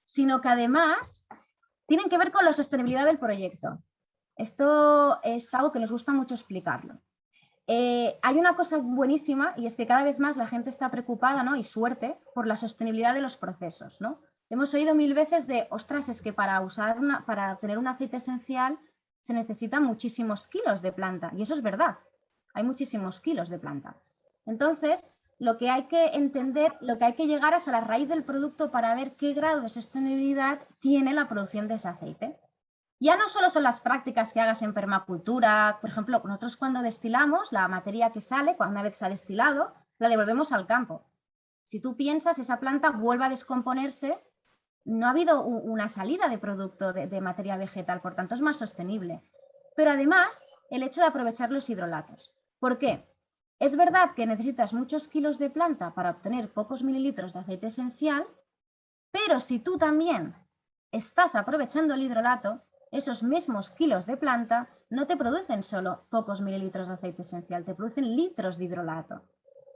sino que además tienen que ver con la sostenibilidad del proyecto. Esto es algo que nos gusta mucho explicarlo. Hay una cosa buenísima y es que cada vez más la gente está preocupada, ¿no? Y suerte por la sostenibilidad de los procesos, ¿no? Hemos oído 1000 veces de, ostras, es que para tener un aceite esencial se necesitan muchísimos kilos de planta. Y eso es verdad, hay muchísimos kilos de planta. Entonces, lo que hay que entender, lo que hay que llegar es a la raíz del producto para ver qué grado de sostenibilidad tiene la producción de ese aceite. Ya no solo son las prácticas que hagas en permacultura, por ejemplo, nosotros cuando destilamos, la materia que sale, una vez se ha destilado, la devolvemos al campo. Si tú piensas, esa planta vuelve a descomponerse, no ha habido una salida de producto de materia vegetal, por tanto es más sostenible. Pero además, el hecho de aprovechar los hidrolatos. ¿Por qué? Es verdad que necesitas muchos kilos de planta para obtener pocos mililitros de aceite esencial, pero si tú también estás aprovechando el hidrolato, esos mismos kilos de planta no te producen solo pocos mililitros de aceite esencial, te producen litros de hidrolato.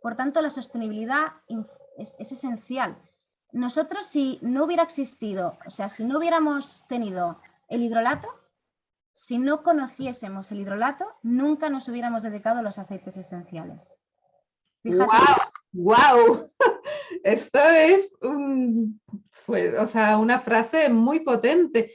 Por tanto, la sostenibilidad es esencial. Nosotros, si no hubiera existido, o sea, si no hubiéramos tenido el hidrolato, si no conociésemos el hidrolato, nunca nos hubiéramos dedicado a los aceites esenciales. Fíjate. ¡Wow! ¡Wow! Esto es una frase muy potente.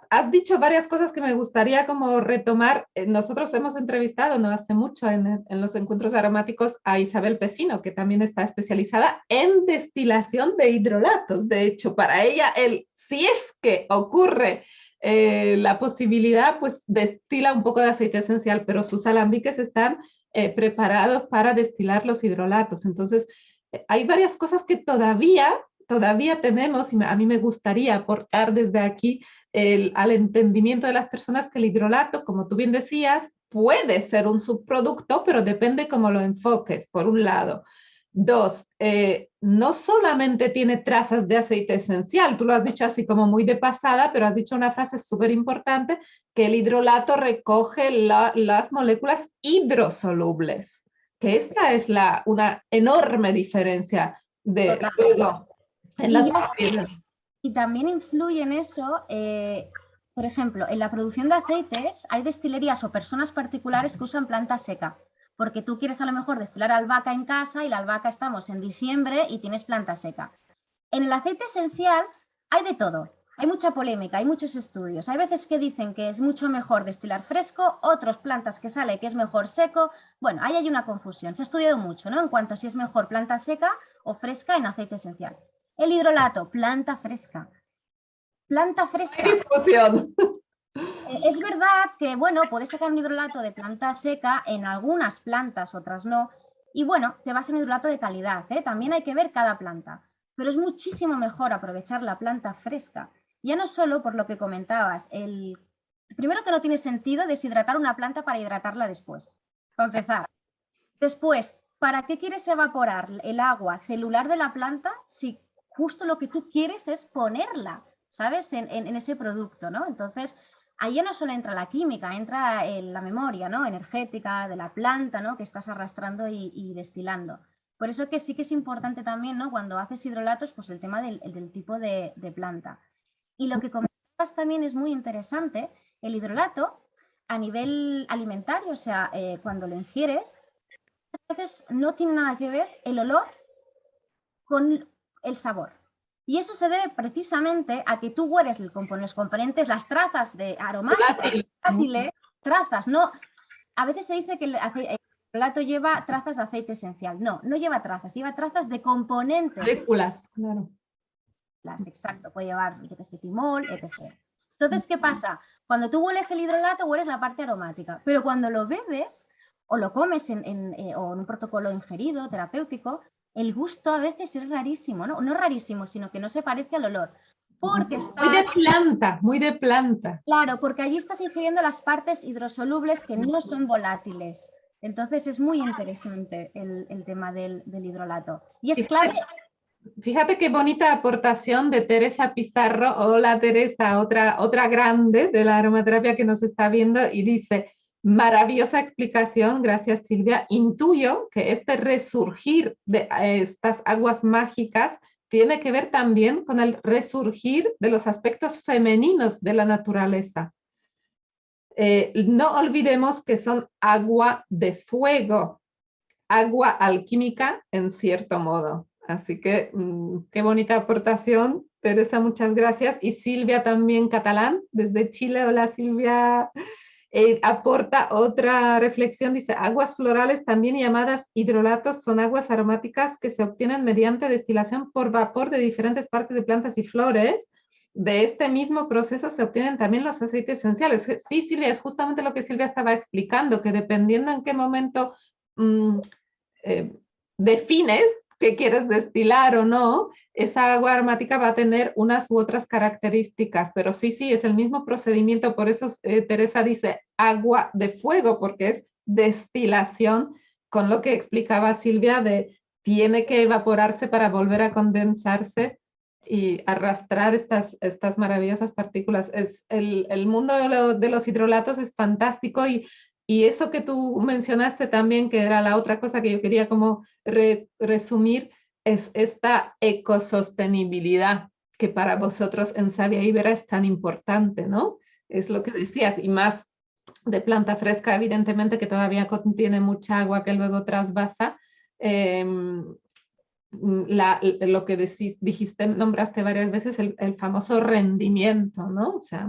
Has dicho varias cosas que me gustaría como retomar. Nosotros hemos entrevistado no hace mucho en los encuentros aromáticos a Isabel Pesino, que también está especializada en destilación de hidrolatos. De hecho, para ella, si es que ocurre la posibilidad, pues destila un poco de aceite esencial, pero sus alambiques están preparados para destilar los hidrolatos. Entonces, hay varias cosas que todavía tenemos, y a mí me gustaría aportar desde aquí al entendimiento de las personas que el hidrolato, como tú bien decías, puede ser un subproducto, pero depende cómo lo enfoques, por un lado. Dos, no solamente tiene trazas de aceite esencial, tú lo has dicho así como muy de pasada, pero has dicho una frase súper importante, que el hidrolato recoge las moléculas hidrosolubles, que esta es una enorme diferencia de luego en las propiedades. Y también influye en eso, por ejemplo, en la producción de aceites hay destilerías o personas particulares que usan planta seca, porque tú quieres a lo mejor destilar albahaca en casa y la albahaca estamos en diciembre y tienes planta seca. En el aceite esencial hay de todo, hay mucha polémica, hay muchos estudios. Hay veces que dicen que es mucho mejor destilar fresco, otros plantas que sale que es mejor seco. Bueno, ahí hay una confusión. Se ha estudiado mucho, ¿no? En cuanto a si es mejor planta seca o fresca en aceite esencial. El hidrolato, planta fresca. Planta fresca. Hay discusión. Es verdad que, bueno, puedes sacar un hidrolato de planta seca en algunas plantas, otras no, y bueno, te va a ser un hidrolato de calidad, ¿eh? También hay que ver cada planta, pero es muchísimo mejor aprovechar la planta fresca, ya no solo por lo que comentabas, primero que no tiene sentido deshidratar una planta para hidratarla después, para empezar. Después, ¿para qué quieres evaporar el agua celular de la planta si justo lo que tú quieres es ponerla, ¿sabes? En ese producto, ¿no? Entonces, ahí ya no solo entra la química, entra la memoria, ¿no? Energética de la planta, ¿no? Que estás arrastrando y destilando. Por eso que sí que es importante también, ¿no? Cuando haces hidrolatos, pues el tema del tipo de planta. Y lo que comentabas también es muy interesante, el hidrolato a nivel alimentario, o sea, cuando lo ingieres, a veces no tiene nada que ver el olor con el sabor. Y eso se debe precisamente a que tú hueles los componentes, las trazas de aromáticos, trazas, no. A veces se dice que el plato lleva trazas de aceite esencial. No, no lleva trazas, lleva trazas de componentes. Moléculas, claro. Exacto, puede llevar, yo que sé, timol, etc. Entonces, ¿qué pasa? Cuando tú hueles el hidrolato, hueles la parte aromática, pero cuando lo bebes o lo comes o en un protocolo ingerido, terapéutico, el gusto a veces es rarísimo, ¿no? No rarísimo, sino que no se parece al olor. Porque muy de planta, muy de planta. Claro, porque allí estás ingiriendo las partes hidrosolubles que no son volátiles. Entonces es muy interesante el tema del hidrolato. Y es clave. Fíjate qué bonita aportación de Teresa Pizarro. Hola Teresa, otra grande de la aromaterapia que nos está viendo y dice, maravillosa explicación, gracias Silvia. Intuyo que este resurgir de estas aguas mágicas tiene que ver también con el resurgir de los aspectos femeninos de la naturaleza. No olvidemos que son agua de fuego, agua alquímica en cierto modo. Así que qué bonita aportación, Teresa, muchas gracias. Y Silvia también catalán, desde Chile. Hola Silvia. Aporta otra reflexión, dice, aguas florales también llamadas hidrolatos son aguas aromáticas que se obtienen mediante destilación por vapor de diferentes partes de plantas y flores. De este mismo proceso se obtienen también los aceites esenciales. Sí, Silvia, es justamente lo que Silvia estaba explicando, que dependiendo en qué momento defines que quieres destilar o no, esa agua aromática va a tener unas u otras características, pero sí, es el mismo procedimiento, por eso Teresa dice agua de fuego, porque es destilación, con lo que explicaba Silvia de tiene que evaporarse para volver a condensarse y arrastrar estas maravillosas partículas. El mundo de los hidrolatos es fantástico y eso que tú mencionaste también, que era la otra cosa que yo quería como resumir, es esta ecosostenibilidad que para vosotros en Savia Ibera es tan importante, ¿no? Es lo que decías, y más de planta fresca, evidentemente, que todavía contiene mucha agua que luego trasvasa. Lo que dijiste, nombraste varias veces, el famoso rendimiento, ¿no? O sea,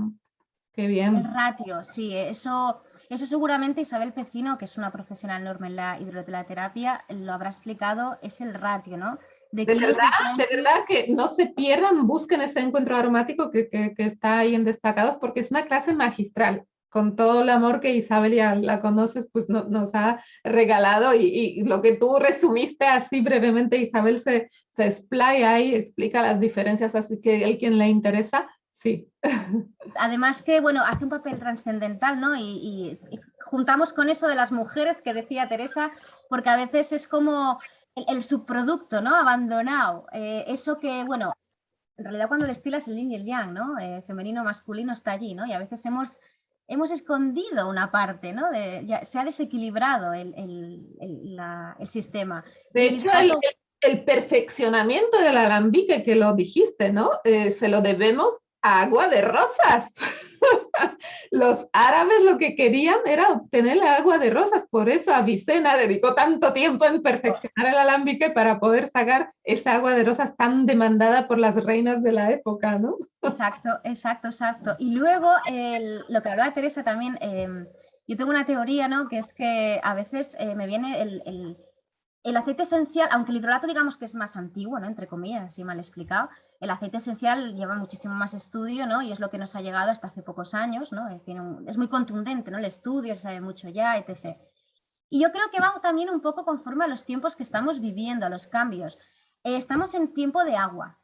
qué bien. El ratio, sí, eso seguramente Isabel Pecino, que es una profesional enorme en la hidroterapia, lo habrá explicado, es el ratio, ¿no? De verdad que no se pierdan, busquen ese encuentro aromático que está ahí en destacados, porque es una clase magistral, con todo el amor que Isabel ya la conoces, pues nos ha regalado y lo que tú resumiste así brevemente, Isabel se explaya ahí, explica las diferencias, así que el quien le interesa, sí. Además que, bueno, hace un papel trascendental, ¿no? Y juntamos con eso de las mujeres que decía Teresa, porque a veces es como el subproducto, ¿no? Abandonado. Eso que, bueno, en realidad cuando destilas el yin y el yang, ¿no? Femenino, masculino está allí, ¿no? Y a veces hemos escondido una parte, ¿no? Se ha desequilibrado el sistema. De hecho, el perfeccionamiento del alambique que lo dijiste, ¿no? Se lo debemos a agua de rosas. Los árabes lo que querían era obtener la agua de rosas, por eso Avicena dedicó tanto tiempo en perfeccionar el alambique para poder sacar esa agua de rosas tan demandada por las reinas de la época, ¿no? Exacto. Y luego, lo que hablaba Teresa también, yo tengo una teoría, ¿no? Que es que a veces me viene El aceite esencial, aunque el hidrolato digamos que es más antiguo, ¿no? Entre comillas, así mal explicado, el aceite esencial lleva muchísimo más estudio, ¿no? Y es lo que nos ha llegado hasta hace pocos años, ¿no? Es muy contundente, ¿no? El estudio, se sabe mucho ya, etc. Y yo creo que va también un poco conforme a los tiempos que estamos viviendo, a los cambios. Estamos en tiempo de agua.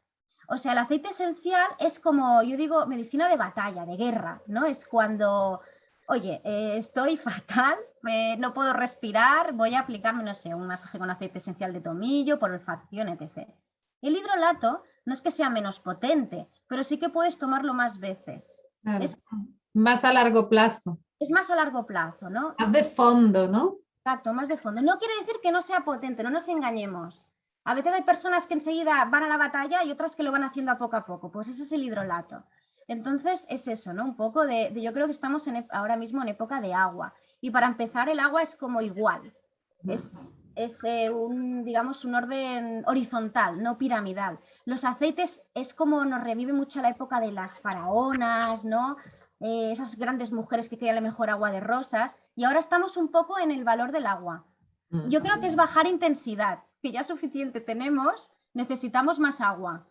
O sea, el aceite esencial es como, yo digo, medicina de batalla, de guerra, ¿no? Es cuando, oye, estoy fatal, no puedo respirar, voy a aplicarme, no sé, un masaje con aceite esencial de tomillo, por olfacción, etc. El hidrolato no es que sea menos potente, pero sí que puedes tomarlo más veces. Claro. Más a largo plazo. Es más a largo plazo, ¿no? Más de fondo, ¿no? Exacto, más de fondo. No quiere decir que no sea potente, no nos engañemos. A veces hay personas que enseguida van a la batalla y otras que lo van haciendo a poco. Pues ese es el hidrolato. Entonces es eso, ¿no? Un poco yo creo que estamos ahora mismo en época de agua. Y para empezar el agua es como igual. Es digamos, un orden horizontal, no piramidal. Los aceites es como nos revive mucho la época de las faraonas, ¿no? Esas grandes mujeres que querían la mejor agua de rosas, y ahora estamos un poco en el valor del agua. Yo creo que es bajar intensidad, que ya suficiente tenemos, necesitamos más agua.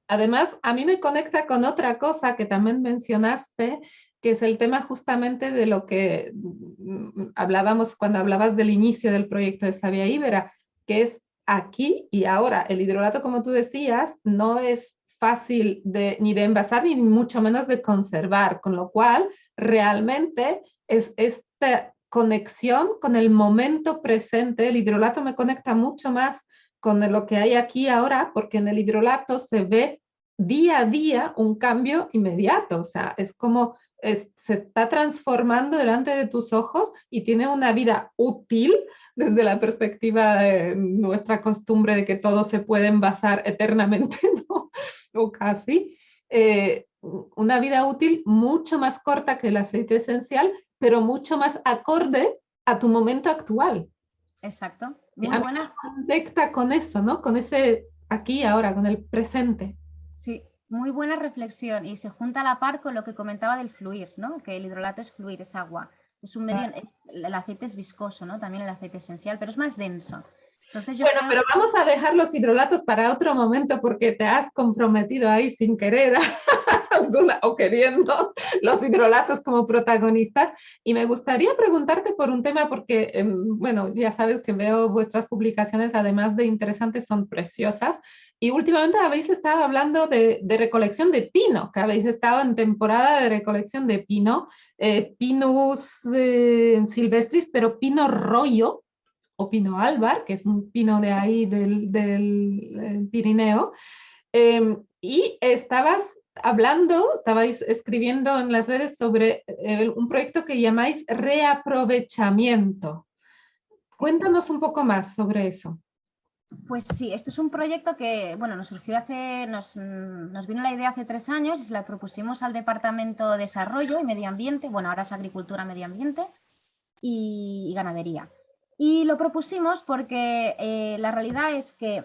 Además, a mí me conecta con otra cosa que también mencionaste, que es el tema justamente de lo que hablábamos cuando hablabas del inicio del proyecto de Savia Ibera, que es aquí y ahora. El hidrolato, como tú decías, no es fácil ni de envasar ni mucho menos de conservar, con lo cual realmente es esta conexión con el momento presente. El hidrolato me conecta mucho más con lo que hay aquí ahora, porque en el hidrolato se ve día a día un cambio inmediato, o sea, es como se está transformando delante de tus ojos y tiene una vida útil desde la perspectiva de nuestra costumbre de que todo se puede envasar eternamente, ¿no? O casi. Una vida útil mucho más corta que el aceite esencial, pero mucho más acorde a tu momento actual. Exacto, muy A mí buena. me conecta con eso, ¿no? Con ese aquí, ahora, con el presente. Sí, muy buena reflexión y se junta a la par con lo que comentaba del fluir, ¿no? Que el hidrolato es fluir, es agua. Es un medio, el aceite es viscoso, ¿no? También el aceite esencial, pero es más denso. Entonces yo Bueno, creo pero vamos a dejar los hidrolatos para otro momento porque te has comprometido ahí sin querer o queriendo los hidrolatos como protagonistas. Y me gustaría preguntarte por un tema porque, bueno, ya sabes que veo vuestras publicaciones, además de interesantes, son preciosas. Y últimamente habéis estado hablando de recolección de pino, que habéis estado en temporada de recolección de pino, Pinus silvestris, pero pino rollo o pino albar, que es un pino de ahí del Pirineo. Y estabais escribiendo en las redes sobre un proyecto que llamáis reaprovechamiento. Cuéntanos un poco más sobre eso. Pues sí, esto es un proyecto que, bueno, nos surgió nos vino la idea hace 3 años y se la propusimos al Departamento de Desarrollo y Medio Ambiente, bueno, ahora es Agricultura, Medio Ambiente y Ganadería. Y lo propusimos porque la realidad es que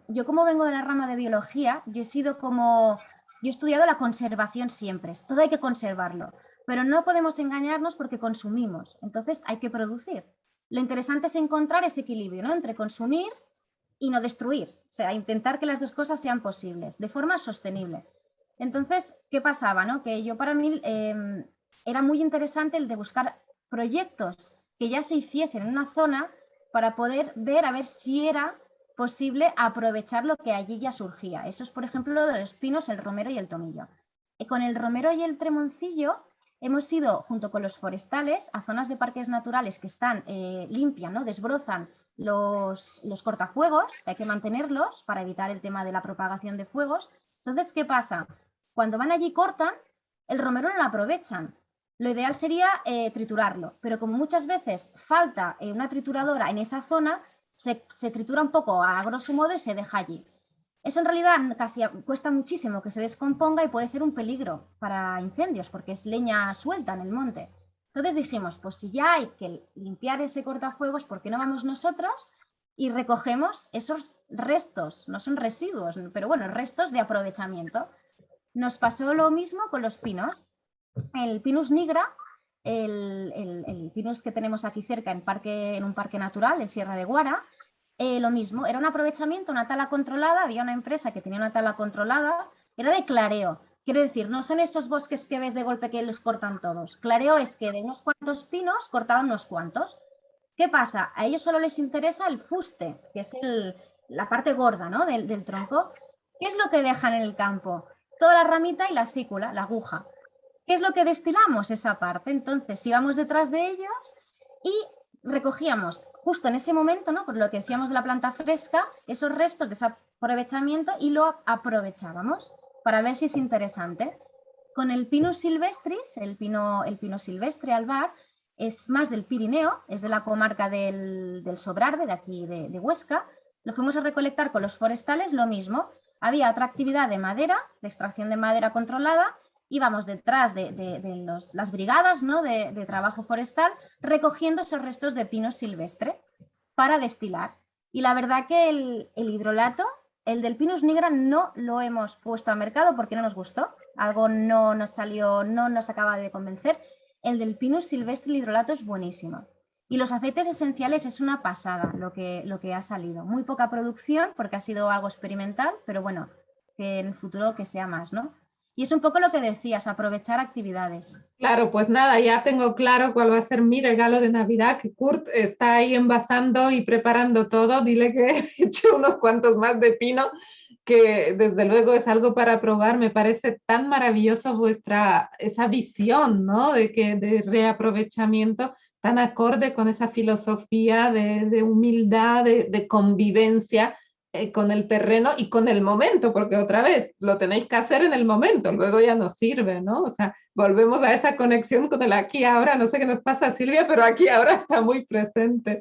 yo como vengo de la rama de biología, yo he estudiado la conservación siempre, todo hay que conservarlo, pero no podemos engañarnos porque consumimos, entonces hay que producir. Lo interesante es encontrar ese equilibrio, ¿no? Entre consumir y no destruir, o sea, intentar que las dos cosas sean posibles de forma sostenible. Entonces, ¿qué pasaba? No? Que yo para mí era muy interesante el de buscar proyectos que ya se hiciesen en una zona para poder ver a ver si era posible aprovechar lo que allí ya surgía. Eso es, por ejemplo, lo de los pinos, el romero y el tomillo. Con el romero y el tremoncillo hemos ido, junto con los forestales, a zonas de parques naturales que están limpias, ¿no? Desbrozan los cortafuegos, que hay que mantenerlos para evitar el tema de la propagación de fuegos. Entonces, ¿qué pasa? Cuando van allí y cortan, el romero no lo aprovechan. Lo ideal sería triturarlo, pero como muchas veces falta una trituradora en esa zona, se tritura un poco a grosso modo y se deja allí. Eso en realidad casi cuesta muchísimo que se descomponga y puede ser un peligro para incendios porque es leña suelta en el monte. Entonces dijimos, pues si ya hay que limpiar ese cortafuegos, ¿por qué no vamos nosotros y recogemos esos restos? No son residuos, pero bueno, restos de aprovechamiento. Nos pasó lo mismo con los pinos. El Pinus nigra, el pinus que tenemos aquí cerca en un parque natural, en Sierra de Guara, lo mismo, era un aprovechamiento, una tala controlada, había una empresa que tenía una tala controlada, era de clareo. Quiere decir, no son esos bosques que ves de golpe que los cortan todos. Clareo es que de unos cuantos pinos cortaban unos cuantos. ¿Qué pasa? A ellos solo les interesa el fuste, que es la parte gorda, ¿no? del tronco. ¿Qué es lo que dejan en el campo? Toda la ramita y la cícula, la aguja. ¿Qué es lo que destilamos? Esa parte. Entonces íbamos detrás de ellos y recogíamos justo en ese momento, ¿no? Por lo que decíamos de la planta fresca, esos restos de ese aprovechamiento y lo aprovechábamos para ver si es interesante. Con el Pinus silvestris, el pino silvestre albar, es más del Pirineo, es de la comarca del Sobrarbe, de aquí de Huesca. Lo fuimos a recolectar con los forestales, lo mismo. Había otra actividad de madera, de extracción de madera controlada. Íbamos detrás de las brigadas, ¿no? de trabajo forestal, recogiendo esos restos de pino silvestre para destilar. Y la verdad que el hidrolato, el del Pinus nigra, no lo hemos puesto al mercado porque no nos gustó. Algo no nos salió, no nos acaba de convencer. El del Pinus silvestre, el hidrolato, es buenísimo. Y los aceites esenciales es una pasada lo que ha salido. Muy poca producción porque ha sido algo experimental, pero bueno, que en el futuro que sea más, ¿no? Y es un poco lo que decías, aprovechar actividades. Claro, pues nada, ya tengo claro cuál va a ser mi regalo de Navidad, que Kurt está ahí envasando y preparando todo. Dile que he hecho unos cuantos más de pino, que desde luego es algo para probar. Me parece tan maravilloso esa visión, ¿no? De reaprovechamiento tan acorde con esa filosofía de humildad, de convivencia con el terreno y con el momento, porque otra vez lo tenéis que hacer en el momento, luego ya no sirve, ¿no? O sea, volvemos a esa conexión con el aquí ahora, no sé qué nos pasa, Silvia, pero aquí ahora está muy presente.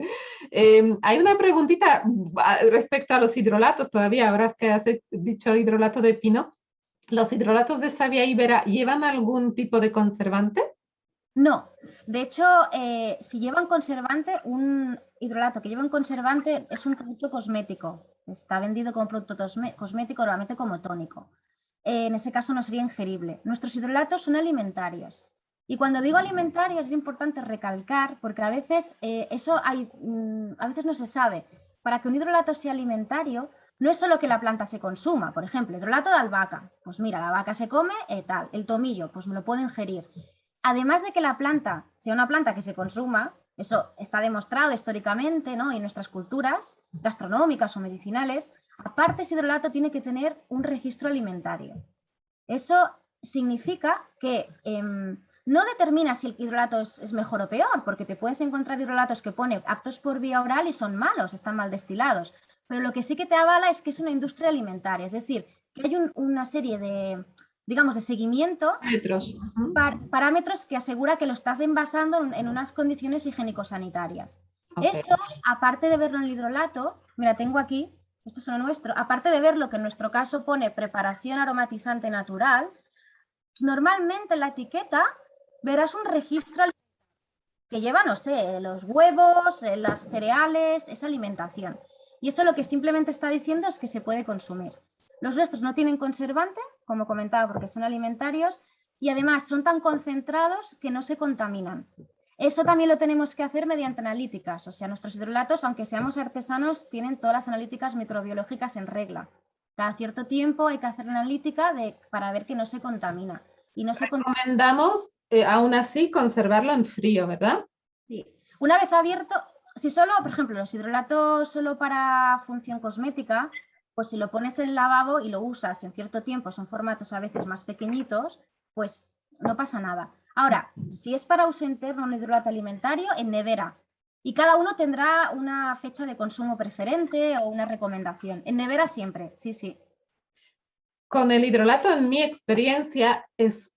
Hay una preguntita respecto a los hidrolatos todavía, ahora que has dicho hidrolato de pino. ¿Los hidrolatos de savia ibera llevan algún tipo de conservante? No, de hecho, si llevan conservante, un hidrolato que lleva un conservante es un producto cosmético. Está vendido como producto cosmético, normalmente como tónico. En ese caso no sería ingerible. Nuestros hidrolatos son alimentarios. Y cuando digo alimentarios es importante recalcar, porque a veces a veces no se sabe. Para que un hidrolato sea alimentario, no es solo que la planta se consuma. Por ejemplo, hidrolato de albahaca. Pues mira, la vaca se come, tal. El tomillo, pues me lo puedo ingerir. Además de que la planta sea una planta que se consuma, eso está demostrado históricamente, ¿no? En nuestras culturas gastronómicas o medicinales, aparte ese hidrolato tiene que tener un registro alimentario. Eso significa que no determina si el hidrolato es mejor o peor, porque te puedes encontrar hidrolatos que pone aptos por vía oral y son malos, están mal destilados. Pero lo que sí que te avala es que es una industria alimentaria, es decir, que hay una serie de, digamos, de seguimiento, parámetros que asegura que lo estás envasando en unas condiciones higiénico-sanitarias. Okay. Eso, aparte de verlo en el hidrolato, mira, tengo aquí, esto es lo nuestro, aparte de verlo que en nuestro caso pone preparación aromatizante natural, normalmente en la etiqueta verás un registro que lleva, no sé, los huevos, las cereales, esa alimentación. Y eso lo que simplemente está diciendo es que se puede consumir. Los nuestros no tienen conservante, como comentaba, porque son alimentarios, y además son tan concentrados que no se contaminan. Eso también lo tenemos que hacer mediante analíticas, o sea, nuestros hidrolatos, aunque seamos artesanos, tienen todas las analíticas microbiológicas en regla. Cada cierto tiempo hay que hacer analítica para ver que no se contamina. Y no recomendamos, aún así, conservarlo en frío, ¿verdad? Sí. Una vez abierto, si solo, por ejemplo, los hidrolatos solo para función cosmética, pues si lo pones en el lavabo y lo usas en cierto tiempo, son formatos a veces más pequeñitos, pues no pasa nada. Ahora, si es para uso interno un hidrolato alimentario, en nevera. Y cada uno tendrá una fecha de consumo preferente o una recomendación. En nevera siempre, sí, sí. Con el hidrolato, en mi experiencia,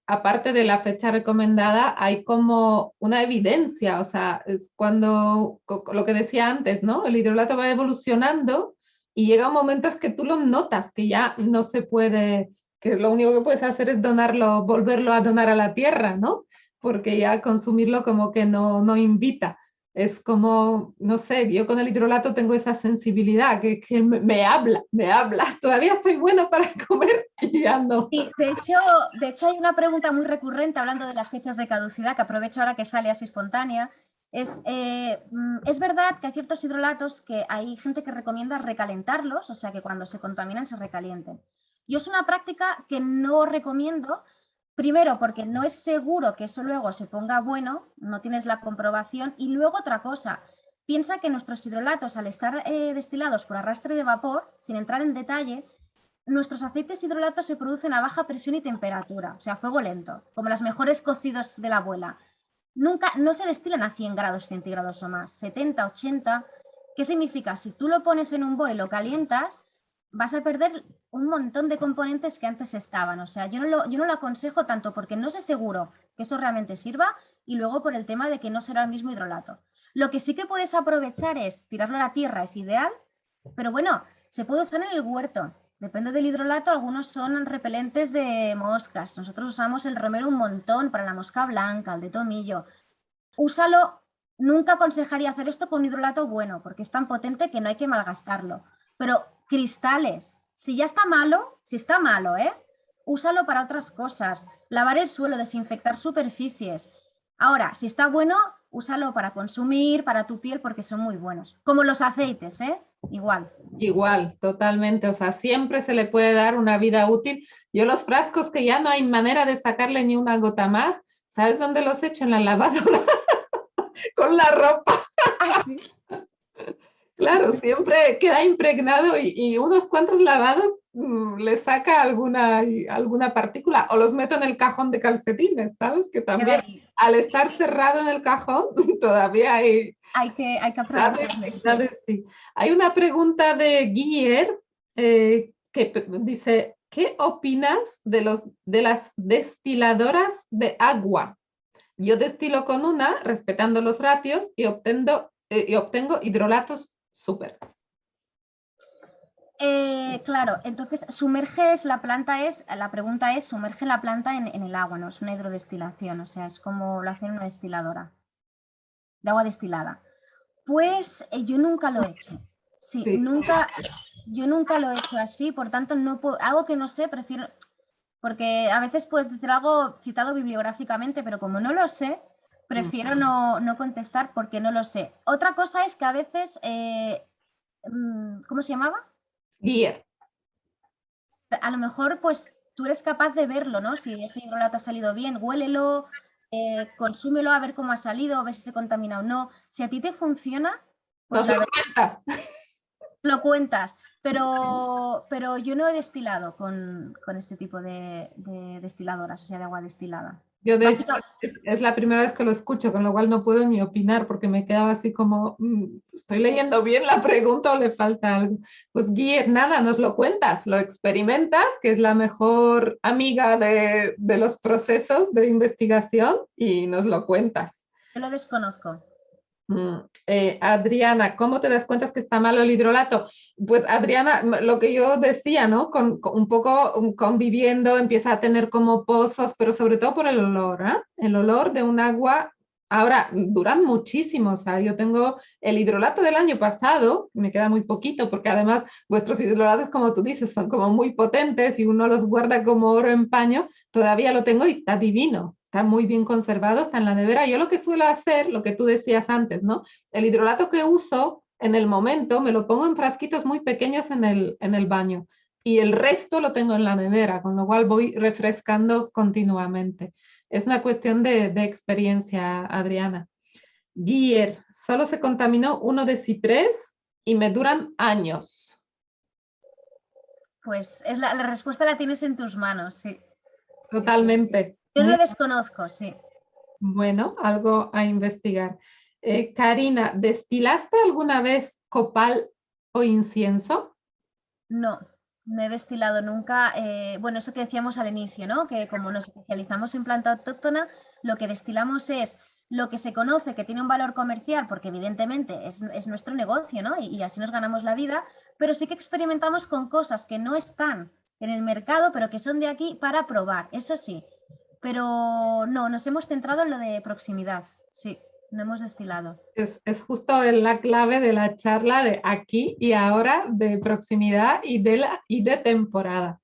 aparte de la fecha recomendada, hay como una evidencia, o sea, es cuando, lo que decía antes, ¿no? El hidrolato va evolucionando y llega un momento es que tú lo notas, que ya no se puede, que lo único que puedes hacer es donarlo, volverlo a donar a la tierra, ¿no? Porque ya consumirlo como que no invita. Es como, no sé, yo con el hidrolato tengo esa sensibilidad que me habla. Todavía estoy bueno para comer y ya no. Sí, de hecho hay una pregunta muy recurrente hablando de las fechas de caducidad, que aprovecho ahora que sale así espontánea, Es verdad que hay ciertos hidrolatos que hay gente que recomienda recalentarlos, o sea que cuando se contaminan se recalienten. Yo es una práctica que no recomiendo, primero porque no es seguro que eso luego se ponga bueno, no tienes la comprobación, y luego otra cosa, piensa que nuestros hidrolatos al estar destilados por arrastre de vapor, sin entrar en detalle, nuestros aceites hidrolatos se producen a baja presión y temperatura, o sea, fuego lento, como los mejores cocidos de la abuela. Nunca, no se destilan a 100 grados centígrados o más, 70, 80. ¿Qué significa? Si tú lo pones en un bol y lo calientas, vas a perder un montón de componentes que antes estaban. O sea, yo no lo aconsejo tanto porque no sé seguro que eso realmente sirva y luego por el tema de que no será el mismo hidrolato. Lo que sí que puedes aprovechar es tirarlo a la tierra, es ideal, pero bueno, se puede usar en el huerto. Depende del hidrolato, algunos son repelentes de moscas. Nosotros usamos el romero un montón para la mosca blanca, el de tomillo. Úsalo, nunca aconsejaría hacer esto con un hidrolato bueno, porque es tan potente que no hay que malgastarlo. Pero cristales, si ya está malo, si está malo, úsalo para otras cosas. Lavar el suelo, desinfectar superficies. Ahora, si está bueno, úsalo para consumir, para tu piel, porque son muy buenos. Como los aceites, igual. Igual, totalmente. O sea, siempre se le puede dar una vida útil. Yo los frascos que ya no hay manera de sacarle ni una gota más, ¿sabes dónde los echo? En la lavadora con la ropa. ¿Ah, sí? Claro, siempre queda impregnado y unos cuantos lavados le saca alguna partícula o los meto en el cajón de calcetines, ¿sabes? Que también al estar cerrado en el cajón todavía hay que aprovecharles. Sí. Hay una pregunta de Guiller que dice, ¿qué opinas de las destiladoras de agua? Yo destilo con una, respetando los ratios, y obtengo hidrolatos súper. Claro, entonces sumerges la pregunta es, sumerge la planta en el agua, no es una hidrodestilación, o sea, es como lo hace una destiladora de agua destilada. Pues yo nunca lo he hecho. Sí, yo nunca lo he hecho así, por tanto, no puedo, algo que no sé, prefiero, porque a veces puedes decir algo citado bibliográficamente, pero como no lo sé, prefiero no contestar porque no lo sé. Otra cosa es que a veces, ¿cómo se llamaba? Guía. A lo mejor, pues, tú eres capaz de verlo, ¿no? Si ese hidrolato ha salido bien, huélelo, consúmelo a ver cómo ha salido, a ver si se contamina o no. Si a ti te funciona, pues lo cuentas. Lo cuentas, pero yo no he destilado con este tipo de destiladoras, o sea, de agua destilada. Yo, de hecho, es la primera vez que lo escucho, con lo cual no puedo ni opinar porque me quedaba así como, ¿estoy leyendo bien la pregunta o le falta algo? Pues, Guille, nada, nos lo cuentas, lo experimentas, que es la mejor amiga de los procesos de investigación, y nos lo cuentas. Yo lo desconozco. Adriana, ¿cómo te das cuenta que está malo el hidrolato? Pues, Adriana, lo que yo decía, ¿no? Con un poco conviviendo, empieza a tener como pozos, pero sobre todo por el olor, ¿eh? El olor de un agua. Ahora, duran muchísimo. O sea, yo tengo el hidrolato del año pasado, me queda muy poquito, porque además vuestros hidrolatos, como tú dices, son como muy potentes y uno los guarda como oro en paño. Todavía lo tengo y está divino. Está muy bien conservado, está en la nevera. Yo lo que suelo hacer, lo que tú decías antes, ¿no? El hidrolato que uso en el momento me lo pongo en frasquitos muy pequeños en el baño y el resto lo tengo en la nevera, con lo cual voy refrescando continuamente. Es una cuestión de experiencia, Adriana. Guiller, solo se contaminó uno de ciprés y me duran años. Pues la respuesta la tienes en tus manos, sí. Totalmente. Yo lo desconozco, sí. Bueno, algo a investigar. Karina, ¿destilaste alguna vez copal o incienso? No, no he destilado nunca. Bueno, eso que decíamos al inicio, ¿no? Que como nos especializamos en planta autóctona, lo que destilamos es lo que se conoce que tiene un valor comercial, porque evidentemente es nuestro negocio, ¿no? Y así nos ganamos la vida, pero sí que experimentamos con cosas que no están en el mercado, pero que son de aquí para probar, eso sí. Pero no, nos hemos centrado en lo de proximidad, sí, no hemos destilado. Es justo la clave de la charla de aquí y ahora, de proximidad y de temporada.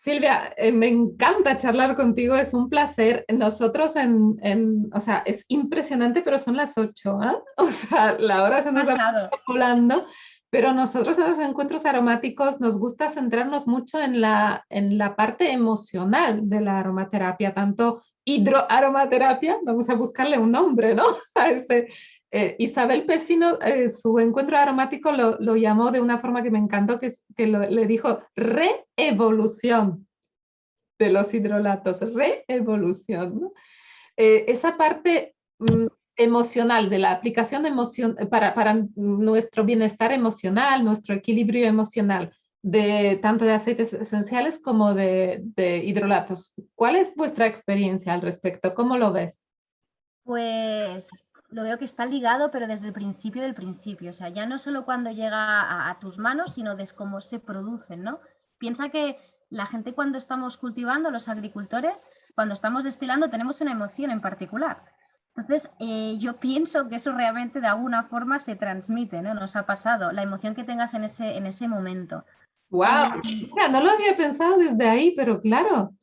Silvia, me encanta charlar contigo, es un placer. Nosotros o sea, es impresionante, pero son las 8, ¿ah? O sea, la hora se nos ha Pasado. pasado volando, pero nosotros en los encuentros aromáticos nos gusta centrarnos mucho en la parte emocional de la aromaterapia, tanto hidroaromaterapia, vamos a buscarle un nombre, ¿no? A ese, Isabel Pesino, su encuentro aromático lo llamó de una forma que me encantó, le dijo reevolución de los hidrolatos, reevolución, ¿no? Esa parte emocional de la aplicación para nuestro bienestar emocional, nuestro equilibrio emocional, tanto de aceites esenciales como de hidrolatos. ¿Cuál es vuestra experiencia al respecto? ¿Cómo lo ves? Pues lo veo que está ligado, pero desde el principio del principio. O sea, ya no solo cuando llega a tus manos, sino desde cómo se producen, ¿no? Piensa que la gente cuando estamos cultivando, los agricultores, cuando estamos destilando, tenemos una emoción en particular. Entonces, yo pienso que eso realmente de alguna forma se transmite, ¿no? Nos ha pasado, la emoción que tengas en ese momento. ¡Wow! Y No lo había pensado desde ahí, pero claro,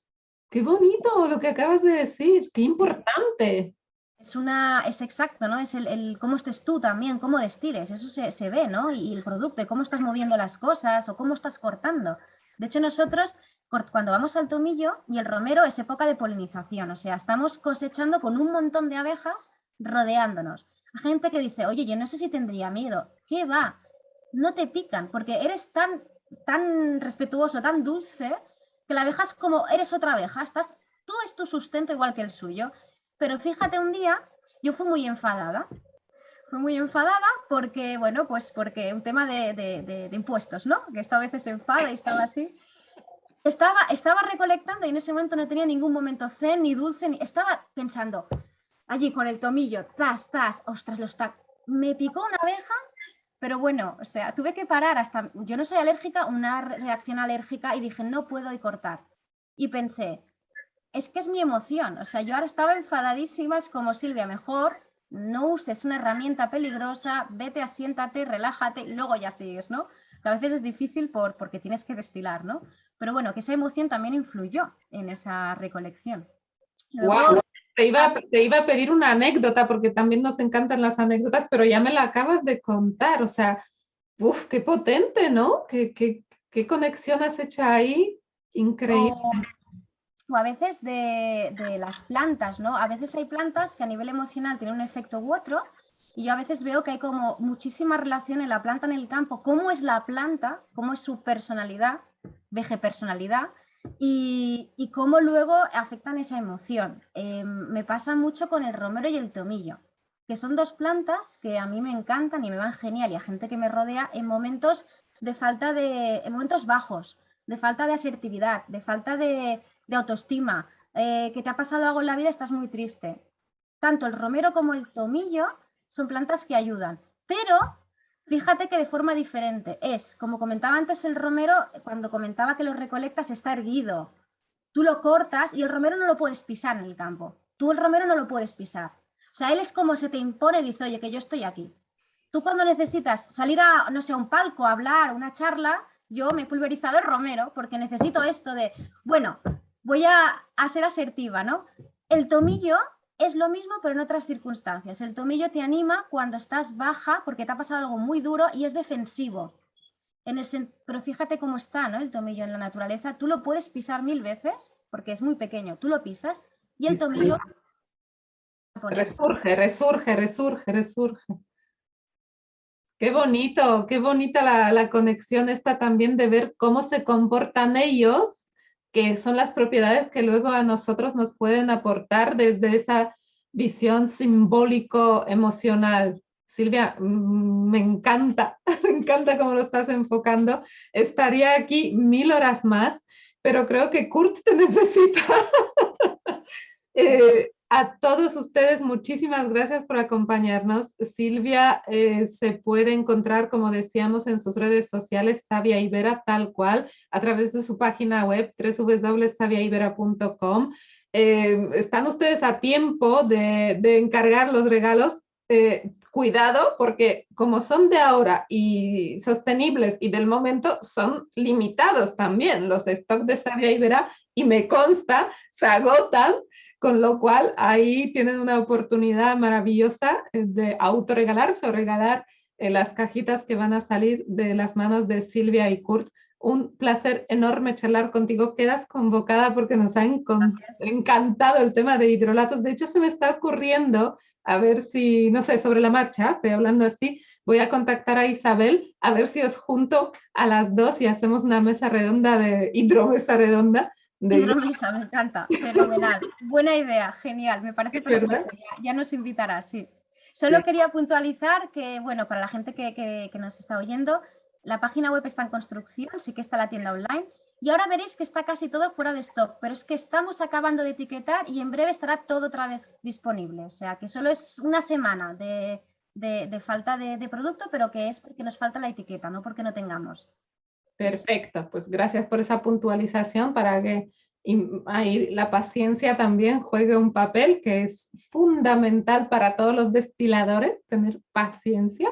qué bonito lo que acabas de decir, qué es, importante. es exacto, ¿no? Es el cómo estés tú también, cómo destiles, eso se ve, ¿no? Y el producto, y cómo estás moviendo las cosas o cómo estás cortando. De hecho, nosotros cuando vamos al tomillo y el romero es época de polinización, o sea, estamos cosechando con un montón de abejas rodeándonos. Hay gente que dice, oye, yo no sé si tendría miedo. ¿Qué va? No te pican porque eres tan respetuoso, tan dulce, que la abeja es como, eres otra abeja, tú es tu sustento igual que el suyo. Pero fíjate, un día yo fui muy enfadada porque, bueno, pues porque un tema de impuestos, ¿no? Que esta vez se enfada y estaba así. Estaba recolectando y en ese momento no tenía ningún momento zen ni dulce, estaba pensando allí con el tomillo, ostras, me picó una abeja, pero bueno, o sea, tuve que parar hasta, yo no soy alérgica, una reacción alérgica y dije, no puedo y cortar. Y pensé, es que es mi emoción. O sea, yo ahora estaba enfadadísima, es como Silvia, mejor no uses una herramienta peligrosa, vete, asiéntate, relájate, y luego ya sigues, ¿no? Que a veces es difícil porque tienes que destilar, ¿no? Pero bueno, que esa emoción también influyó en esa recolección. ¡Wow! Luego, Te iba a pedir una anécdota porque también nos encantan las anécdotas, pero ya me la acabas de contar. O sea, ¡uf, qué potente! ¿No? ¿Qué conexión has hecho ahí? Increíble. o, o a veces de las plantas, ¿no? A veces hay plantas que a nivel emocional tienen un efecto u otro, y yo a veces veo que hay como muchísima relación en la planta en el campo, cómo es la planta, cómo es su personalidad, vegepersonalidad, y cómo luego afectan esa emoción. Me pasa mucho con el romero y el tomillo, que son dos plantas que a mí me encantan y me van genial, y a gente que me rodea en momentos en momentos bajos, de falta de asertividad, de falta de autoestima, que te ha pasado algo en la vida, estás muy triste. Tanto el romero como el tomillo son plantas que ayudan, pero fíjate que de forma diferente. Es, como comentaba antes el romero, cuando comentaba que lo recolectas está erguido. Tú lo cortas y el romero no lo puedes pisar en el campo. Tú el romero no lo puedes pisar. O sea, él es como se te impone, dice, oye, que yo estoy aquí. Tú cuando necesitas salir a, no sé, a un palco, a hablar, una charla, yo me he pulverizado el romero porque necesito esto de, bueno, voy a ser asertiva, ¿no? El tomillo es lo mismo, pero en otras circunstancias. El tomillo te anima cuando estás baja porque te ha pasado algo muy duro y es defensivo. Pero fíjate cómo está, ¿no? El tomillo en la naturaleza. Tú lo puedes pisar 1000 veces porque es muy pequeño. Tú lo pisas y el tomillo va a ponerse. Resurge, resurge, resurge, resurge. Qué bonita la conexión esta también de ver cómo se comportan ellos, que son las propiedades que luego a nosotros nos pueden aportar desde esa visión simbólico-emocional. Silvia, me encanta, me encanta cómo lo estás enfocando. Estaría aquí 1000 horas más, pero creo que Kurt te necesita. A todos ustedes, muchísimas gracias por acompañarnos. Silvia se puede encontrar, como decíamos, en sus redes sociales, Savia Ibera, tal cual, a través de su página web, www.saviaibera.com. Están ustedes a tiempo de encargar los regalos. cuidado, porque como son de ahora y sostenibles y del momento, son limitados también los stocks de savia ibera, y me consta, se agotan, con lo cual ahí tienen una oportunidad maravillosa de autorregalarse o regalar las cajitas que van a salir de las manos de Silvia y Kurt. Un placer enorme charlar contigo. Quedas convocada porque nos ha encantado el tema de hidrolatos. De hecho, se me está ocurriendo, a ver si, no sé, sobre la marcha, estoy hablando así, voy a contactar a Isabel, a ver si os junto a las dos y hacemos una mesa redonda de hidromesa redonda. Hidromesa, me encanta, fenomenal. Buena idea, genial, me parece perfecto. Ya nos invitarás, sí. Solo quería puntualizar que, bueno, para la gente que nos está oyendo, la página web está en construcción, sí que está la tienda online, y ahora veréis que está casi todo fuera de stock, pero es que estamos acabando de etiquetar y en breve estará todo otra vez disponible. O sea, que solo es una semana de falta de producto, pero que es porque nos falta la etiqueta, no porque no tengamos. Perfecto, pues gracias por esa puntualización para que ahí la paciencia también juegue un papel que es fundamental para todos los destiladores, tener paciencia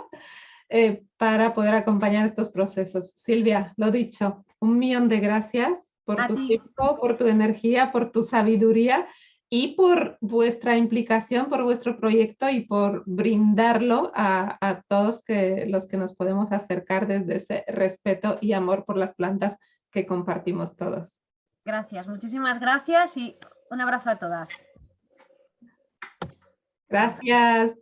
para poder acompañar estos procesos. Silvia, lo dicho, 1.000.000 de gracias por tu tiempo, por tu energía, por tu sabiduría y por vuestra implicación, por vuestro proyecto y por brindarlo a todos los que nos podemos acercar desde ese respeto y amor por las plantas que compartimos todos. Gracias, muchísimas gracias y un abrazo a todas. Gracias.